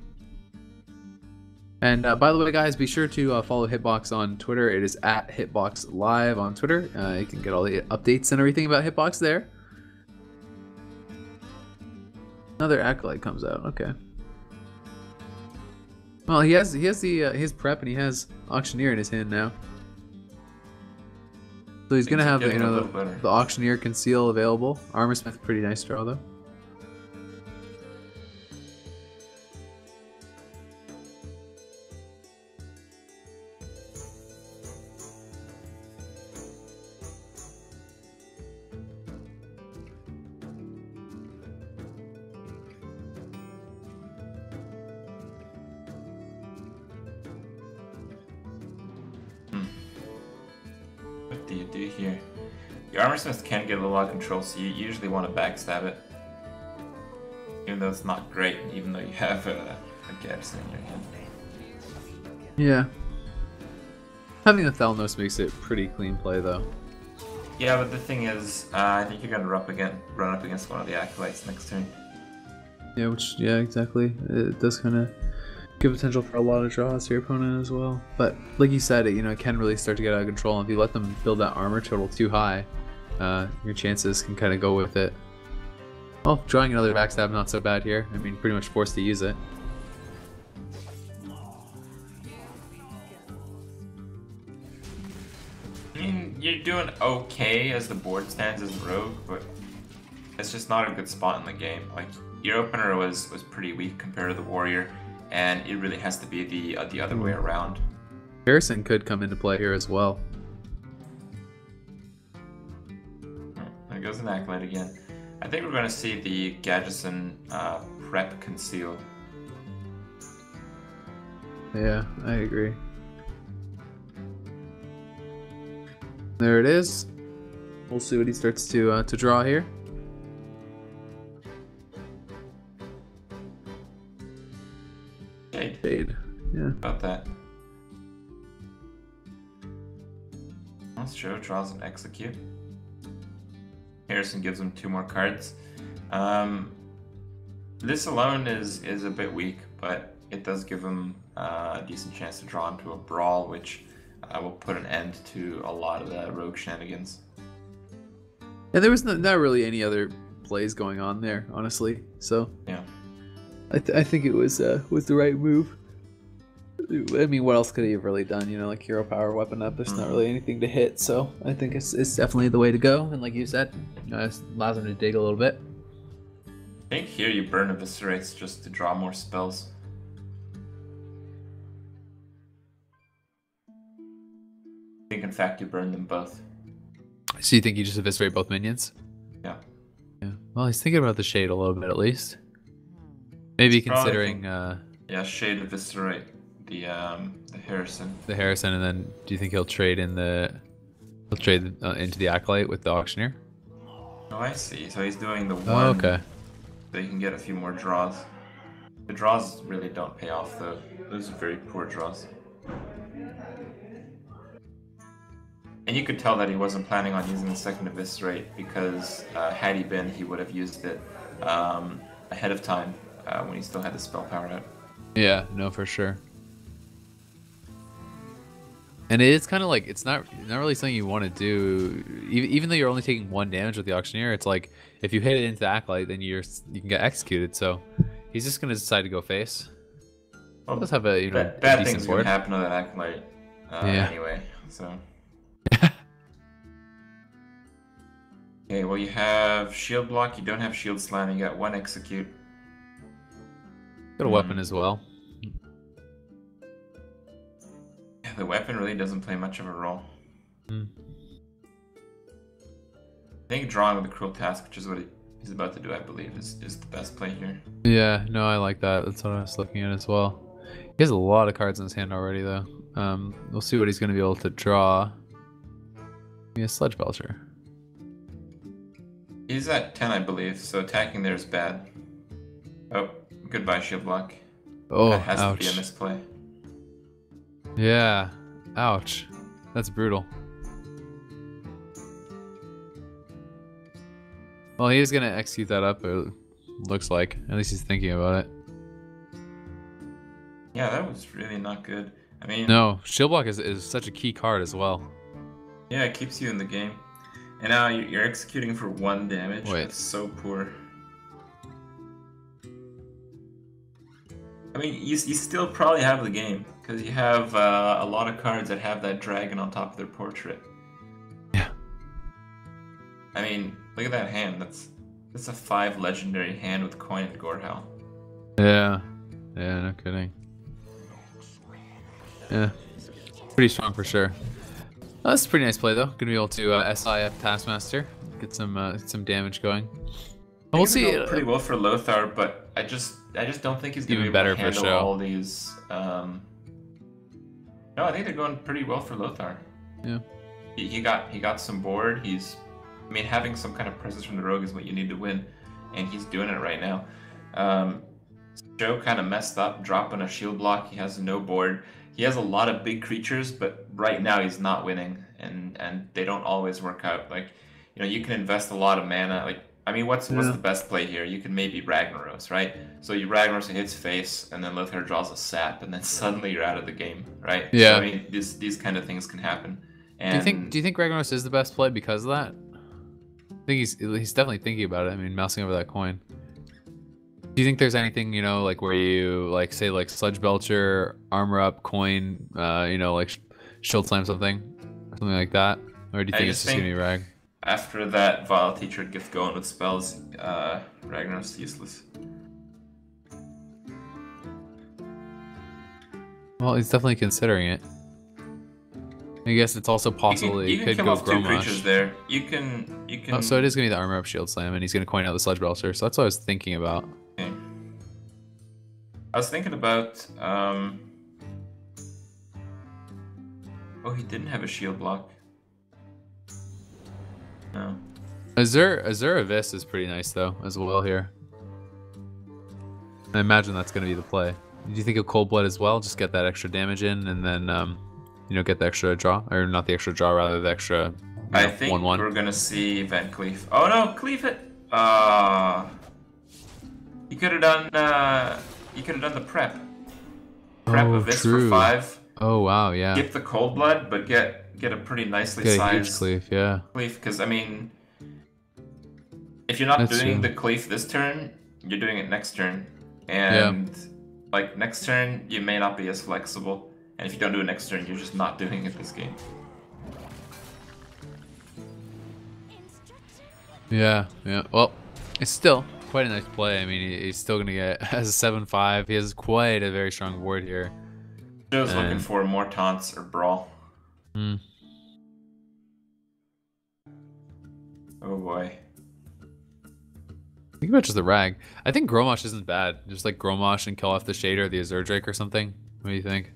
S2: And by the way, guys, be sure to follow Hitbox on Twitter. It is at Hitbox Live on Twitter. You can get all the updates and everything about Hitbox there. Another acolyte comes out. Okay. Well, he has his prep and he has auctioneer in his hand now. So he's gonna have the auctioneer conceal available. Armorsmith, pretty nice draw though.
S1: What do you do here? Your Armorsmith can get a lot of control, so you usually want to backstab it. Even though it's not great, even though you have a Gadson in your hand.
S2: Yeah. Having the Thalnos makes it pretty clean play, though.
S1: Yeah, but the thing is, I think you're gonna run up against one of the acolytes next turn.
S2: Yeah, exactly. It does kind of give potential for a lot of draws to your opponent as well. But like you said, it can really start to get out of control. And if you let them build that armor total too high, your chances can kind of go with it. Well, drawing another backstab, not so bad here. I mean, pretty much forced to use it.
S1: I mean, you're doing okay as the board stands as a rogue, but it's just not a good spot in the game. Like, your opener was pretty weak compared to the warrior, and it really has to be the other way around.
S2: Harrison could come into play here as well.
S1: There goes an acolyte again. I think we're going to see the Gadgeson prep conceal.
S2: Yeah, I agree. There it is. We'll see what he starts to draw here. Shade. Yeah.
S1: About that. Sjow draws an execute. Harrison gives him 2 more cards. This alone is a bit weak, but it does give him a decent chance to draw into a brawl, which will put an end to a lot of the rogue shenanigans.
S2: And there was not really any other plays going on there, honestly. So
S1: yeah,
S2: I think it was the right move. I mean, what else could he have really done? Like hero power, weapon up. There's not really anything to hit, so I think it's definitely the way to go. And like you said, it allows him to dig a little bit.
S1: I think here you burn Eviscerates just to draw more spells. I think in fact you burn them both.
S2: So you think you just eviscerate both minions?
S1: Yeah.
S2: Yeah. Well, he's thinking about the shade a little bit at least. Maybe
S1: He's probably
S2: considering
S1: yeah, Shade Eviscerate the Harrison.
S2: the Harrison, and then do you think he'll trade in he'll trade into the Acolyte with the Auctioneer?
S1: Oh, I see. So he's doing the one.
S2: Oh, okay.
S1: So you can get a few more draws. The draws really don't pay off though. Those are very poor draws. And you could tell that he wasn't planning on using the second Eviscerate because had he been, he would have used it ahead of time when he still had the spell power out.
S2: Yeah, no, for sure. And it is kind of like it's not really something you want to do. Even though you're only taking 1 damage with the Auctioneer, it's like if you hit it into the Acolyte, then you can get executed. So he's just gonna decide to go face.
S1: Well,
S2: Let's have a
S1: bad
S2: decent
S1: things
S2: board.
S1: would happen to that Acolyte anyway. So. Okay, well you have shield block. You don't have shield slam. You got 1 execute.
S2: Got a weapon as well.
S1: Yeah, the weapon really doesn't play much of a role. I think drawing with the Cruel Task, which is what he's about to do, I believe, is the best play here.
S2: Yeah, no, I like that. That's what I was looking at as well. He has a lot of cards in his hand already, though. We'll see what he's going to be able to draw. Yeah, Sledge Belcher.
S1: He's at 10, I believe, so attacking there is bad. Oh, goodbye, shield block.
S2: Oh,
S1: That has
S2: ouch.
S1: to be a misplay.
S2: Yeah, ouch. That's brutal. Well, he is going to execute that up, it looks like. At least he's thinking about it.
S1: Yeah, that was really not good. I mean,
S2: No, Shield Block is such a key card as well.
S1: yeah, it keeps you in the game. And now you're executing for 1 damage.
S2: Wait.
S1: That's so poor. I mean, you still probably have the game, because you have a lot of cards that have that dragon on top of their portrait.
S2: Yeah.
S1: I mean, look at that hand. That's a 5 legendary hand with coin and Gorehowl.
S2: Yeah. Yeah, no kidding. Yeah. Pretty strong for sure. Oh, that's a pretty nice play though. Gonna be able to SIF Taskmaster, get some damage going. We'll see.
S1: Pretty well for Lothar, but I just don't think he's gonna
S2: Even
S1: be able
S2: better
S1: to
S2: for
S1: handle
S2: Sjow.
S1: all these. No, I think they're going pretty well for Lothar.
S2: Yeah.
S1: He got some board. I mean, having some kind of presence from the rogue is what you need to win, and he's doing it right now. Sjow kind of messed up, dropping a shield block. He has no board. He has a lot of big creatures, but right now he's not winning, and they don't always work out. Like, you can invest a lot of mana. Like, I mean, what's the best play here? You can maybe Ragnaros, right? So you Ragnaros, it hits face, and then Lothar draws a sap, and then suddenly you're out of the game, right?
S2: Yeah.
S1: So, I mean, these kind of things can happen. And
S2: Do you think Ragnaros is the best play because of that? I think he's definitely thinking about it. I mean, mousing over that coin. Do you think there's anything, like where you say Sledge Belcher, armor up, coin, shield slam something like that? Or do you think it's just gonna be Rag?
S1: After that Vile Teacher gets going with spells, Ragnaros is useless.
S2: Well, he's definitely considering it. I guess it's also possible
S1: You
S2: he
S1: can
S2: could
S1: kill
S2: go
S1: off 2 creatures
S2: Grommash.
S1: there. You can.
S2: Oh, so it is gonna be the armor up shield slam, and he's gonna coin out the Sledge Belcher. So that's what I was thinking about.
S1: Okay. I was thinking about. Oh, he didn't have a shield block. No.
S2: Azure Abyss is pretty nice though as well here. I imagine that's gonna be the play. Do you think of Cold Blood as well? Just get that extra damage in, and then get the extra draw, or not the extra draw, rather the extra.
S1: I think
S2: 1/1.
S1: we're gonna see Event Cleave. Oh no, Cleave it! You could have done. You could have done the prep. Prep
S2: Oh,
S1: of this
S2: true.
S1: for 5.
S2: Oh wow, yeah.
S1: Get the Cold Blood, but get a pretty nicely
S2: Get a huge
S1: sized
S2: cleave, yeah.
S1: Cleave, because I mean, if you're not
S2: That's
S1: doing
S2: true.
S1: the Cleave this turn, you're doing it next turn, and like next turn you may not be as flexible, and if you don't do it next turn, you're just not doing it this game.
S2: Yeah, yeah. Well, it's still quite a nice play. I mean, he's still gonna get as a 7/5. He has quite a very strong board here.
S1: Joe's looking for more taunts or brawl.
S2: Hmm.
S1: Oh boy.
S2: Think about just the rag. I think Gromosh isn't bad. Just like Gromosh and kill off the Shader or the Azure Drake or something. What do you think?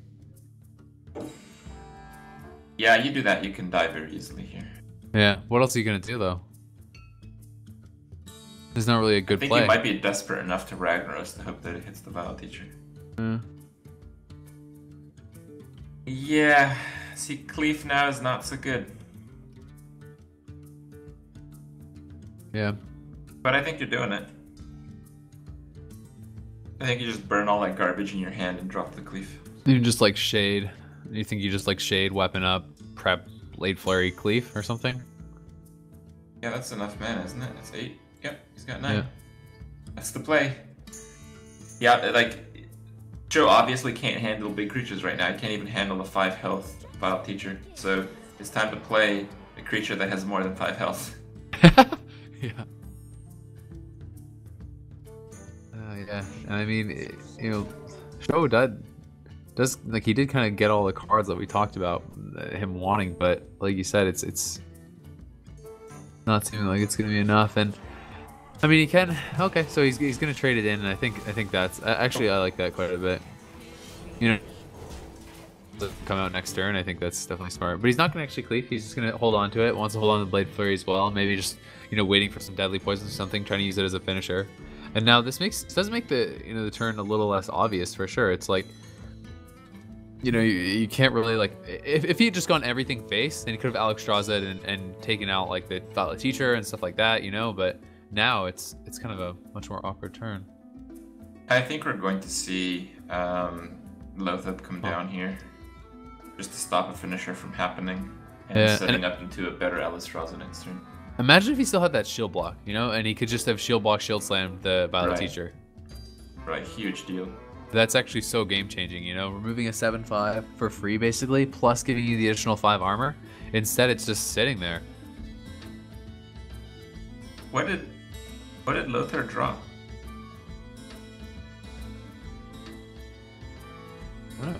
S1: Yeah, you do that, you can die very easily here.
S2: Yeah. What else are you gonna do though? There's not really a good
S1: I think
S2: play.
S1: you might be desperate enough to Ragnaros to hope that it hits the Battle Teacher. Yeah, see, Cleef now is not so good.
S2: Yeah.
S1: But I think you're doing it. I think you just burn all that garbage in your hand and drop the Cleef.
S2: You just like Shade. You think you just like Shade, weapon up, prep, Blade Flurry, Cleef or something?
S1: Yeah, that's enough mana, isn't it? That's 8. Yep, he's got 9.
S2: Yeah.
S1: That's the play. Yeah, like, Joe obviously can't handle big creatures right now. He can't even handle a 5 health Battle Teacher. So it's time to play a creature that has more than 5 health.
S2: Yeah. Yeah. And I mean, you know, Sjow does like he did kind of get all the cards that we talked about him wanting, but like you said, it's not seeming like it's gonna be enough. And I mean, he can. Okay, so he's gonna trade it in, and I think that's actually I like that quite a bit. You know, come out next turn. I think that's definitely smart. But he's not gonna actually Cleef. He's just gonna hold on to it. Wants to hold on to the Blade Flurry as well. Maybe just waiting for some deadly poison or something, trying to use it as a finisher. And now this does make the the turn a little less obvious for sure. It's like you can't really like if he had just gone everything face, then he could have Alexstrasza and taken out like the Battle Teacher and stuff like that. But now it's kind of a much more awkward turn.
S1: I think we're going to see Lothar come down here just to stop a finisher from happening and setting up into a better Alexstrasza next turn.
S2: Imagine if he still had that shield block, and he could just have shield block, shield slam the Battle Teacher.
S1: Right, huge deal.
S2: That's actually so game changing, removing a 7/5 for free basically, plus giving you the additional 5 armor. Instead, it's just sitting there.
S1: What did Lothar draw?
S2: I don't know.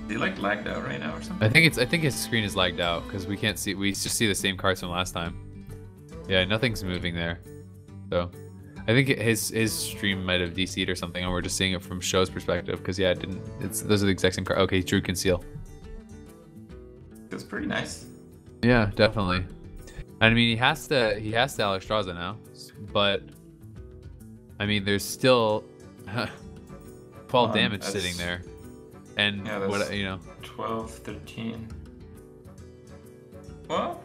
S1: Is he like lagged out right now or something?
S2: I think his screen is lagged out because we can't see. We just see the same cards from last time. Yeah, nothing's moving there. So, I think his stream might have DC'd or something, and we're just seeing it from Sjow's perspective because yeah, it didn't. Those are the exact same cards. Okay, he drew Conceal.
S1: It's pretty nice.
S2: Yeah, definitely. I mean, he has to Alexstrasza now, but I mean, there's still 12 damage sitting there. And
S1: yeah,
S2: what
S1: 12, 13. Well,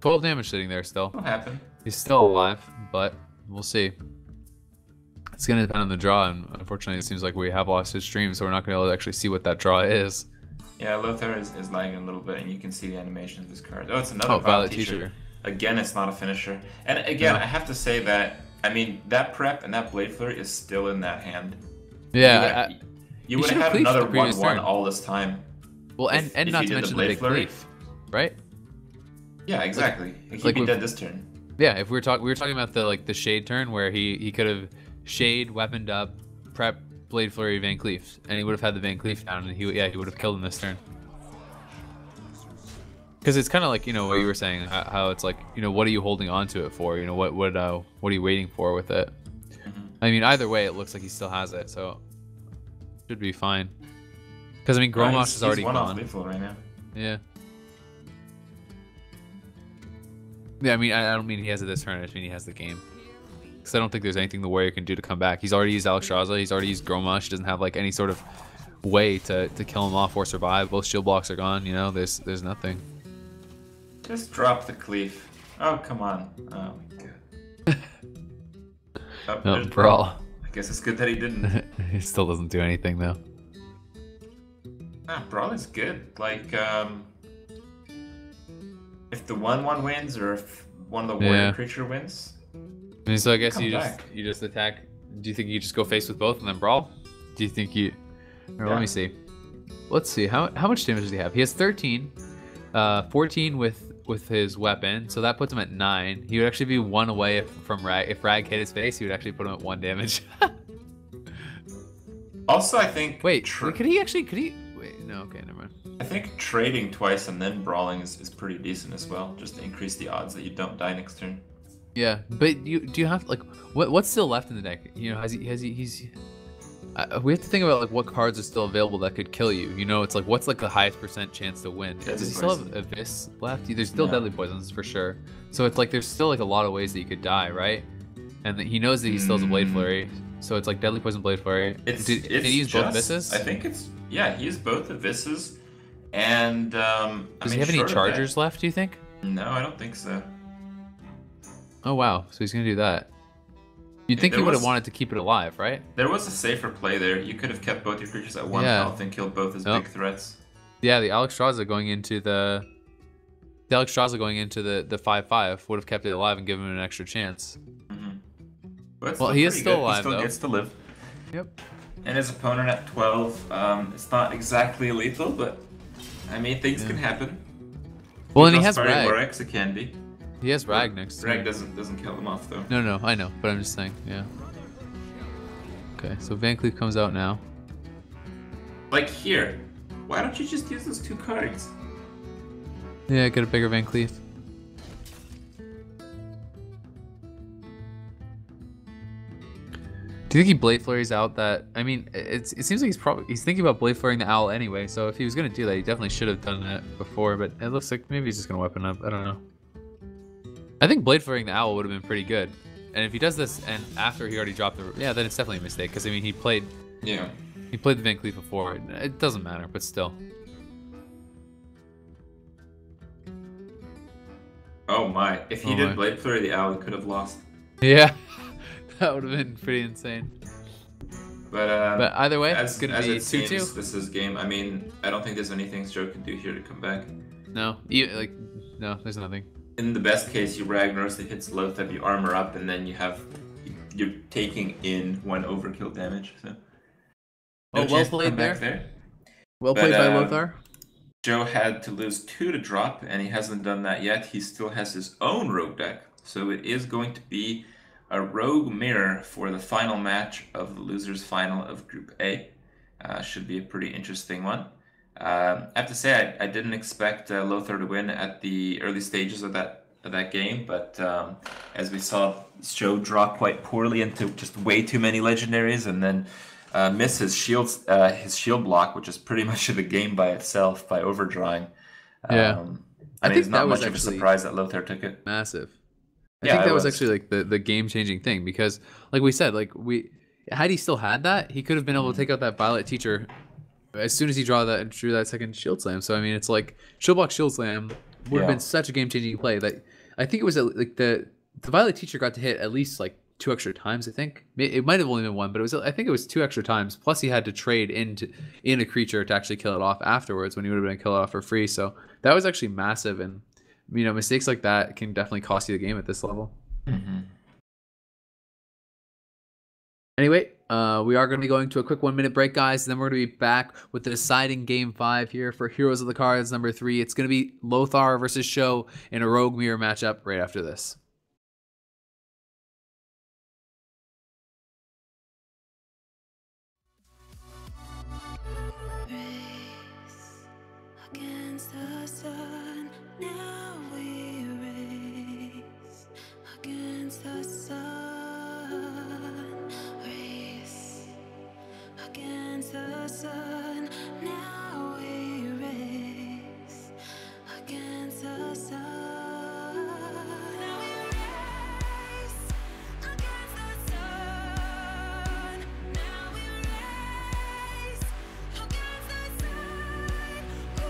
S2: 12 damage sitting there still.
S1: What'll happen?
S2: He's still alive, but we'll see. It's gonna depend on the draw, and unfortunately, it seems like we have lost his stream, so we're not gonna be able to actually see what that draw is.
S1: Yeah, Lothar is lagging a little bit, and you can see the animation of this card. Oh, it's another Battle Teacher. Again, it's not a finisher. And again, I have to say that I mean that prep and that Blade Flurry is still in that hand.
S2: Yeah.
S1: You would have had another 1/1 all this time.
S2: Well, and not to mention the big Cleef, right?
S1: Yeah, exactly. He'd be dead this turn.
S2: Yeah, if we were talking about the Shade turn where he could have Shade, weaponed up, prep, Blade Flurry, Van Cleef, and he would have had the Van Cleef down, and he would have killed him this turn. Because it's kind of like what you were saying, how it's like what are you holding on to it for? What are you waiting for with it? I mean, either way, it looks like he still has it, so. Should be fine. Because I mean, Gromosh is already gone.
S1: Lethal right now.
S2: Yeah. Yeah, I mean, I don't mean he has it this turn. I just mean he has the game. Because I don't think there's anything the warrior can do to come back. He's already used Alexstrasza. He's already used Gromosh. He doesn't have like any sort of way to kill him off or survive. Both shield blocks are gone. There's nothing.
S1: Just drop the Cleef. Oh come on. Oh my god.
S2: No, Brawl.
S1: I guess it's good that he didn't.
S2: He still doesn't do anything though.
S1: Brawl is good. Like, if the 1/1 wins or if one of the warrior creature wins.
S2: I mean, so I guess you just attack. Do you think you just go face with both and then Brawl? Do you think you? Or let me see. Let's see. How much damage does he have? He has 13, 14 with with his weapon, so that puts him at 9. He would actually be 1 away from Rag. If Rag hit his face, he would actually put him at 1 damage.
S1: Also, I think
S2: Wait, could he actually? Could he? Wait, no. Okay, never mind.
S1: I think trading twice and then brawling is pretty decent as well, just to increase the odds that you don't die next turn.
S2: Yeah, but do you have like what's still left in the deck? You know, he's. We have to think about like what cards are still available that could kill you. You know, it's like what's like the highest % chance to win? Does he still have Abyss left? There's still Deadly Poisons for sure. So it's like there's still like a lot of ways that you could die, right? And he knows that he still has a Blade Flurry, so it's like Deadly Poison, Blade Flurry. Did he use both Abysses?
S1: I think it's he used both Abysses, and
S2: does he have any Chargers left? Do you think?
S1: No, I don't think so.
S2: Oh wow, so he's gonna do that. You'd think he would have wanted to keep it alive, right?
S1: There was a safer play there. You could have kept both your creatures at 1 health and killed both his big threats.
S2: Yeah, the Alexstrasza going into the 5/5 would have kept it alive and given him an extra chance.
S1: Well, he is still alive,
S2: though.
S1: He still gets to live.
S2: Yep.
S1: And his opponent at 12, it's not exactly lethal, but I mean, things can happen.
S2: Well, and he has Rag.
S1: Lorex, it can be.
S2: He has Rag next to him.
S1: Rag doesn't kill him off, though.
S2: No, I know, but I'm just saying, yeah. Okay, so Van Cleef comes out now.
S1: Like here, why don't you just use those 2 cards?
S2: Yeah, get a bigger Van Cleef. Do you think he Blade Flurries out that? I mean, it seems like he's thinking about Blade Flurrying the Owl anyway. So if he was gonna do that, he definitely should have done that before. But it looks like maybe he's just gonna weapon up. I don't know. I think Blade Flurrying the Owl would have been pretty good. And if he does this and after he already dropped the, then it's definitely a mistake. Because I mean, he played the Van Cleef before. It doesn't matter, but still.
S1: Oh my! If he did Blade Flurry the Owl, he could have lost.
S2: Yeah. That would have been pretty insane.
S1: But
S2: either way,
S1: it's
S2: gonna be 2-2.
S1: This is game. I mean, I don't think there's anything Sjow can do here to come back.
S2: No, no, there's nothing.
S1: In the best case, you Ragnaros that hits Lothar, you armor up, and then you're taking in 1 overkill damage. So.
S2: No well played there. Well played by Lothar.
S1: Sjow had to lose 2 to drop, and he hasn't done that yet. He still has his own rogue deck, so it is going to be a rogue mirror for the final match of the losers final of Group A. Should be a pretty interesting one. I have to say I didn't expect Lothar to win at the early stages of that game, but as we saw, Sjow draw quite poorly into just way too many legendaries, and then miss his shield block, which is pretty much the game by itself by overdrawing. I mean, it's not much of a surprise that Lothar took it.
S2: Massive. I think that was actually like the game-changing thing, because like we said, had he still had that, he could have been able to take out that Violet Teacher as soon as he drew that second Shield Slam. So I mean, it's like Shield Block, Shield Slam would have been such a game-changing play that I think it was like the Violet Teacher got to hit at least like 2 extra times. I think it might have only been 1, but I think it was 2 extra times. Plus he had to trade in a creature to actually kill it off afterwards when he would have been kill it off for free. So that was actually massive, and you know, mistakes like that can definitely cost you the game at this level. Anyway, we are going to be going to a quick 1-minute break, guys. And then we're going to be back with the deciding Game 5 here for Heroes of the Cards number 3. It's going to be Lothar versus Sjow in a Rogue Mirror matchup right after this.
S4: Against the sun, now we race. Against the sun, race. Against the sun, now we race. Against the sun, now we race. Against the sun, now we race. Against the sun, ooh.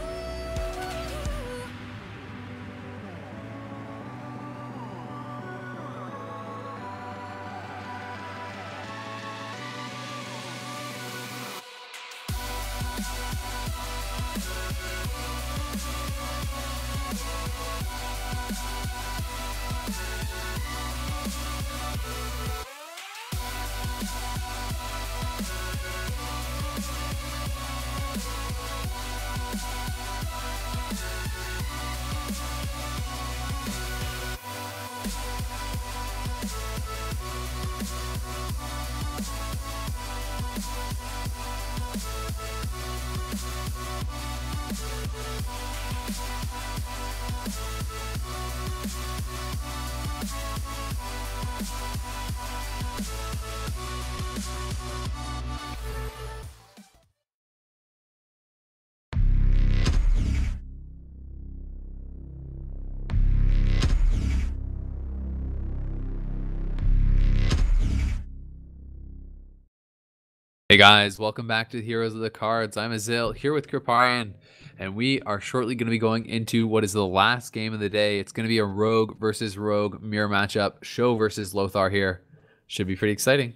S2: Hey guys, welcome back to Heroes of the Cards. I'm Azil here with Kriparian, and we are shortly going to be going into what is the last game of the day. It's going to be a Rogue versus Rogue mirror matchup, Sjow versus Lothar here. Should be pretty exciting.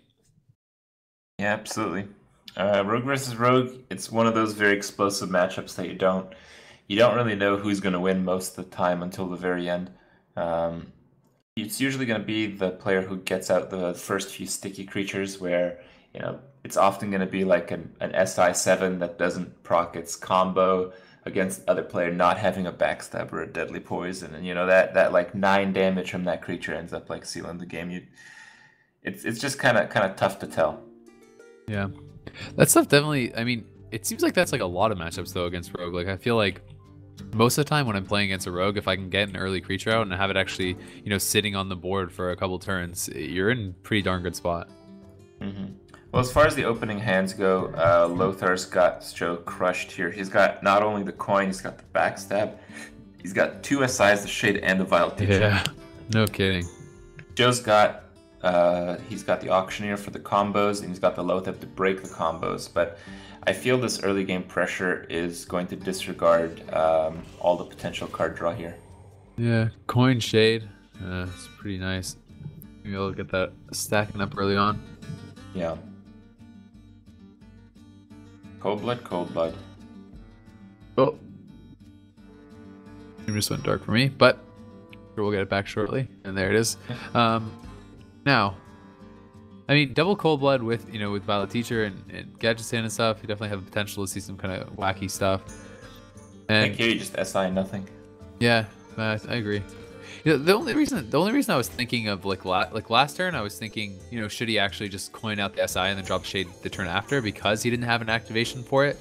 S1: Yeah, absolutely. Rogue versus Rogue, it's one of those very explosive matchups that you don't really know who's going to win most of the time until the very end. It's usually going to be the player who gets out the first few sticky creatures where, it's often going to be like an SI7 that doesn't proc its combo against the other player not having a backstab or a deadly poison. And, that like 9 damage from that creature ends up like sealing the game. It's just kind of tough to tell.
S2: Yeah. That stuff definitely, I mean, it seems like that's like a lot of matchups though against Rogue. Like I feel like most of the time when I'm playing against a Rogue, if I can get an early creature out and have it actually, sitting on the board for a couple turns, you're in a pretty darn good spot.
S1: Mm-hmm. Well, as far as the opening hands go, Lothar's got Sjow crushed here. He's got not only the coin, he's got the backstab. He's got 2 SIs, the Shade, and the Vile Teacher.
S2: Yeah, no kidding.
S1: Joe's got he's got the Auctioneer for the combos, and he's got the Lothar to break the combos. But I feel this early game pressure is going to disregard all the potential card draw here.
S2: Yeah, coin Shade. It's pretty nice. Maybe I'll get that stacking up early on.
S1: Yeah. Cold Blood, Cold Blood.
S2: Oh. It just went dark for me, but we'll get it back shortly. And there it is. Now, I mean, double Cold Blood with, with Violet Teacher and Gadget Stand and stuff, you definitely have the potential to see some kind of wacky stuff. And
S1: I think here you just SI nothing.
S2: yeah, I agree. The only reason I was thinking of like last turn, I was thinking, should he actually just coin out the SI and then drop Shade the turn after because he didn't have an activation for it?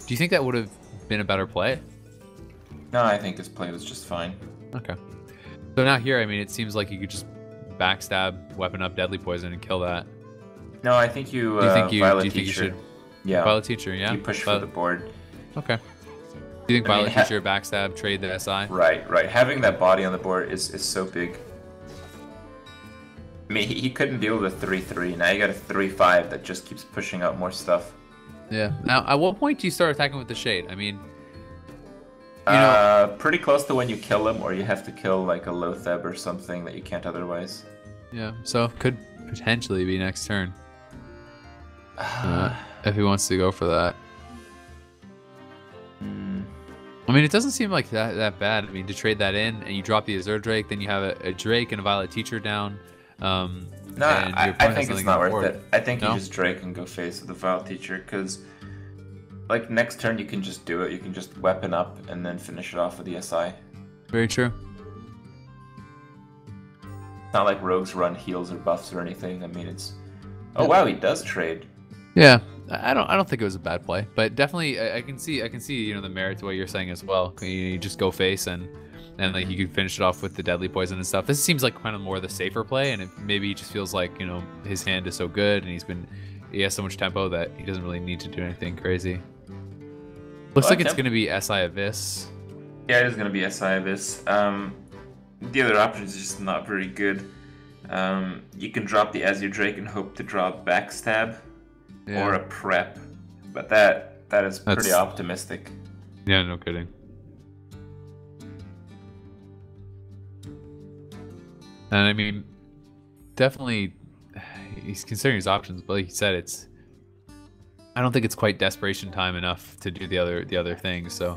S2: Do you think that would have been a better play?
S1: No, I think his play was just fine.
S2: Okay. So now here, I mean, it seems like you could just backstab, weapon up Deadly Poison, and kill that.
S1: No, I think you.
S2: Do you
S1: Violet
S2: think you
S1: Teacher.
S2: should?
S1: Yeah.
S2: Violet Teacher, yeah.
S1: You push for the board.
S2: Okay. Do you think
S1: I mean,
S2: Violet Teacher backstab, trade the SI?
S1: Right. Having that body on the board is so big. I mean, he couldn't deal with a 3/3. Now you got a 3/5 that just keeps pushing out more stuff.
S2: Yeah. Now, at what point do you start attacking with the Shade? I mean,
S1: pretty close to when you kill him, or you have to kill like a Lothar or something that you can't otherwise.
S2: yeah. So could potentially be next turn if he wants to go for that. I mean, it doesn't seem like that bad. I mean, to trade that in and you drop the Azure Drake, then you have a Drake and a Violet Teacher down.
S1: No, I think it's not worth it. I think you just Drake and go face with the Vile Teacher, because like next turn you can just do it. You can just weapon up and then finish it off with the SI.
S2: Very true.
S1: It's not like rogues run heals or buffs or anything. I mean, it's... Oh wow, he does trade.
S2: Yeah, I don't think it was a bad play, but definitely I can see the merit to what you're saying as well. You just go face and like you can finish it off with the Deadly Poison and stuff. This seems like kind of more the safer play, and maybe he just feels like his hand is so good and he has so much tempo that he doesn't really need to do anything crazy. Looks like it's gonna be SI Abyss.
S1: Yeah, it is gonna be SI Abyss. The other option is just not very good. You can drop the Azure Drake and hope to draw Backstab.
S2: Yeah.
S1: Or a prep, but that is pretty optimistic.
S2: Yeah, no kidding. And I mean, definitely, he's considering his options, but like you said, I don't think it's quite desperation time enough to do the other things. So,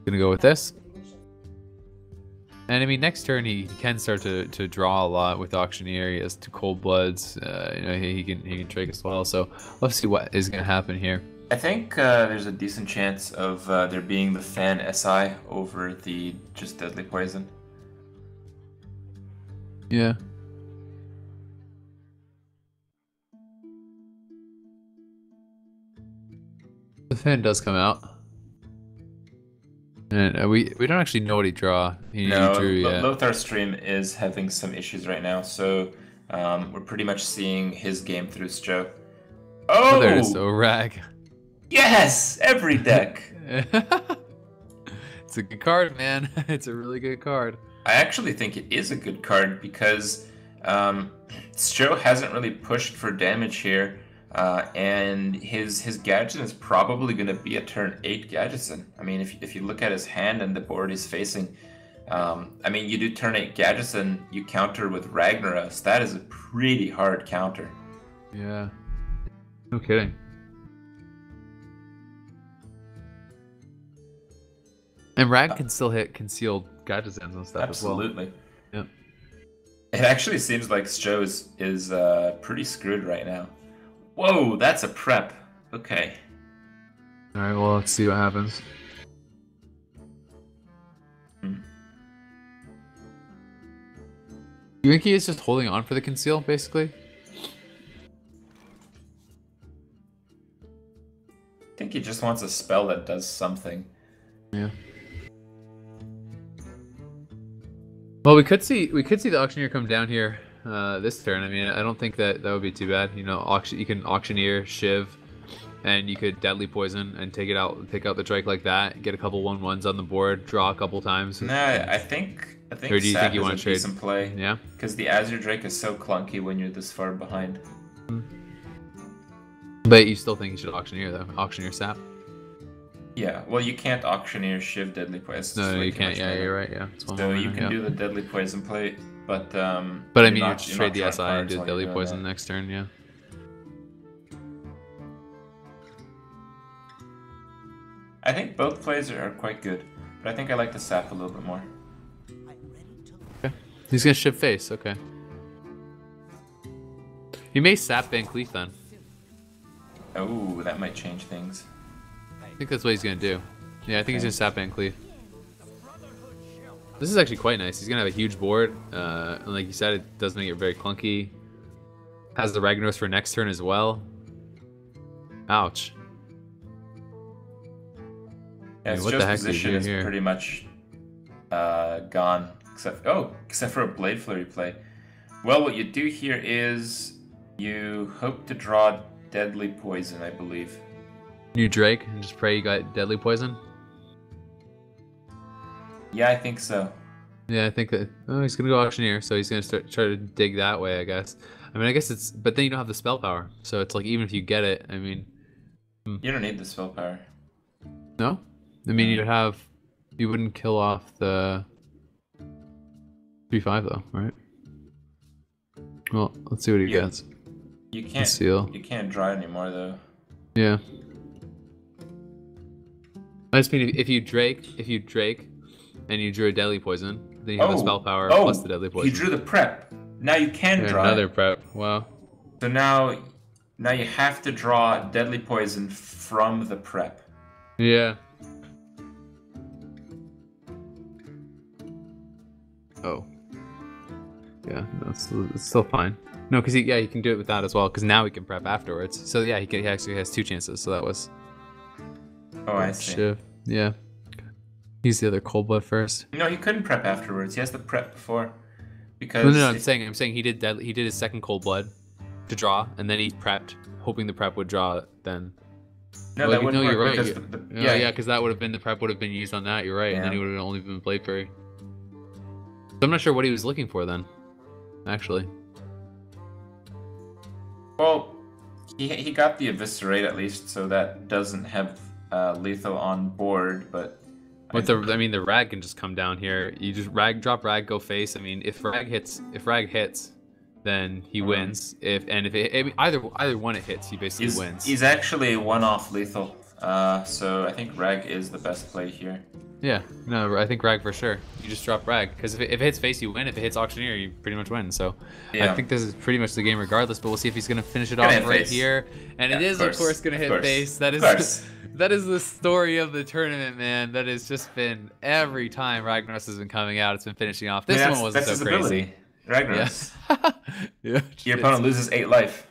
S2: gonna go with this. And I mean, next turn he can start to draw a lot with Auctioneer. He has 2 Cold Bloods. He can trade as well. So let's see what is gonna happen here.
S1: I think there's a decent chance of there being the Fan SI over the just Deadly Poison.
S2: Yeah. The Fan does come out. And we don't actually know what he drew. He drew, yeah.
S1: Lothar's stream is having some issues right now, so we're pretty much seeing his game through Sjow. Oh,
S2: there it is. Oh, rag.
S1: Yes, every deck.
S2: It's a good card, man. It's a really good card.
S1: I actually think it is a good card because Sjow hasn't really pushed for damage here. And his Gadgetzan is probably going to be a turn 8 Gadgetzan. I mean, if you look at his hand and the board he's facing, I mean, you do turn 8 Gadgetzan, you counter with Ragnaros. That is a pretty hard counter.
S2: Yeah. No kidding. And Rag can still hit concealed Gadgetzans and stuff
S1: Absolutely.
S2: as well.
S1: It actually seems like Sjow is pretty screwed right now. Whoa, that's a prep. Okay.
S2: Alright, well, let's see what happens. You think he is just holding on for the conceal, basically?
S1: I think he just wants a spell that does something.
S2: Yeah. Well, we could see the auctioneer come down here this turn. I mean, I don't think that would be too bad. You know, you can auctioneer Shiv, and you could deadly poison and take out the Drake like that. Get a couple 1/1s on the board, draw a couple times.
S1: Nah, I think.
S2: Or do you think you want to trade?
S1: Decent play.
S2: Yeah.
S1: Because the Azure Drake is so clunky when you're this far behind.
S2: But you still think you should auctioneer though? Auctioneer Sap?
S1: Yeah. Well, you can't auctioneer Shiv Deadly Poison.
S2: No, you can't. Yeah, you're right. Yeah.
S1: So you can do the Deadly Poison play, but
S2: I mean, you trade the SI and do the Deadly Poison next turn. Yeah.
S1: I think both plays are quite good, but I think I like the Sap a little bit more.
S2: Okay. He's gonna shift face. Okay. He may Sap Van Cleef then.
S1: Oh, that might change things.
S2: I think that's what he's gonna do. Yeah, I think he's gonna Sap Van Cleef. This is actually quite nice. He's gonna have a huge board. And like you said, it does make it very clunky. Has the Ragnaros for next turn as well. Ouch.
S1: Yeah,
S2: what the heck did
S1: position
S2: you
S1: is
S2: here?
S1: pretty much gone, except for a Blade Flurry play. Well, what you do here is you hope to draw Deadly Poison, I believe.
S2: New Drake and just pray you got Deadly Poison.
S1: Yeah, I think so.
S2: Yeah, I think that. Oh, he's gonna go auctioneer, so he's gonna try to dig that way, I guess. I mean, I guess it's, but then you don't have the spell power, so it's like even if you get it, I mean.
S1: You don't need the spell power.
S2: No, I mean you wouldn't kill off the 3/5 though, right? Well, let's see what he gets.
S1: You can't
S2: Conceal.
S1: You can't draw anymore though.
S2: Yeah. I just mean if you Drake, and you drew a Deadly Poison, then you have the spell power plus the Deadly Poison.
S1: You drew the prep. Now you can draw
S2: another
S1: it.
S2: prep. Wow.
S1: So now you have to draw Deadly Poison from the prep.
S2: Yeah. Oh. Yeah, no, it's still fine. No, because he can do it with that as well. Because now he can prep afterwards. So yeah, he actually has 2 chances. So that was.
S1: Oh, I see.
S2: Shiv. Yeah. He's the other Cold Blood first.
S1: No, he couldn't prep afterwards. He has the prep before. Because
S2: No, I'm saying he did his second Cold Blood to draw, and then he prepped, hoping the prep would draw. Then.
S1: No, that wouldn't work
S2: you're right.
S1: because
S2: because that would have been the prep would have been used on that. You're right, and then he would have only been Blade Fairy. So I'm not sure what he was looking for then. Actually.
S1: Well, he got the Eviscerate at least, so that doesn't have lethal on board, but.
S2: The Rag can just come down here. You just drop Rag, go face. I mean, if Rag hits, then he wins. Either one it hits, he basically wins.
S1: He's actually one off lethal. So I think Rag is the best play here.
S2: Yeah, no, I think Rag for sure. You just drop Rag because if it hits face, you win. If it hits Auctioneer, you pretty much win. So I think this is pretty much the game regardless. But we'll see if he's gonna finish it off right face. Here. And it is of course gonna hit face. That is the story of the tournament, man. That has just been every time Ragnaros has been coming out, it's been finishing off. This one wasn't so crazy.
S1: Ragnaros.
S2: Yeah.
S1: Your opponent loses 8 life.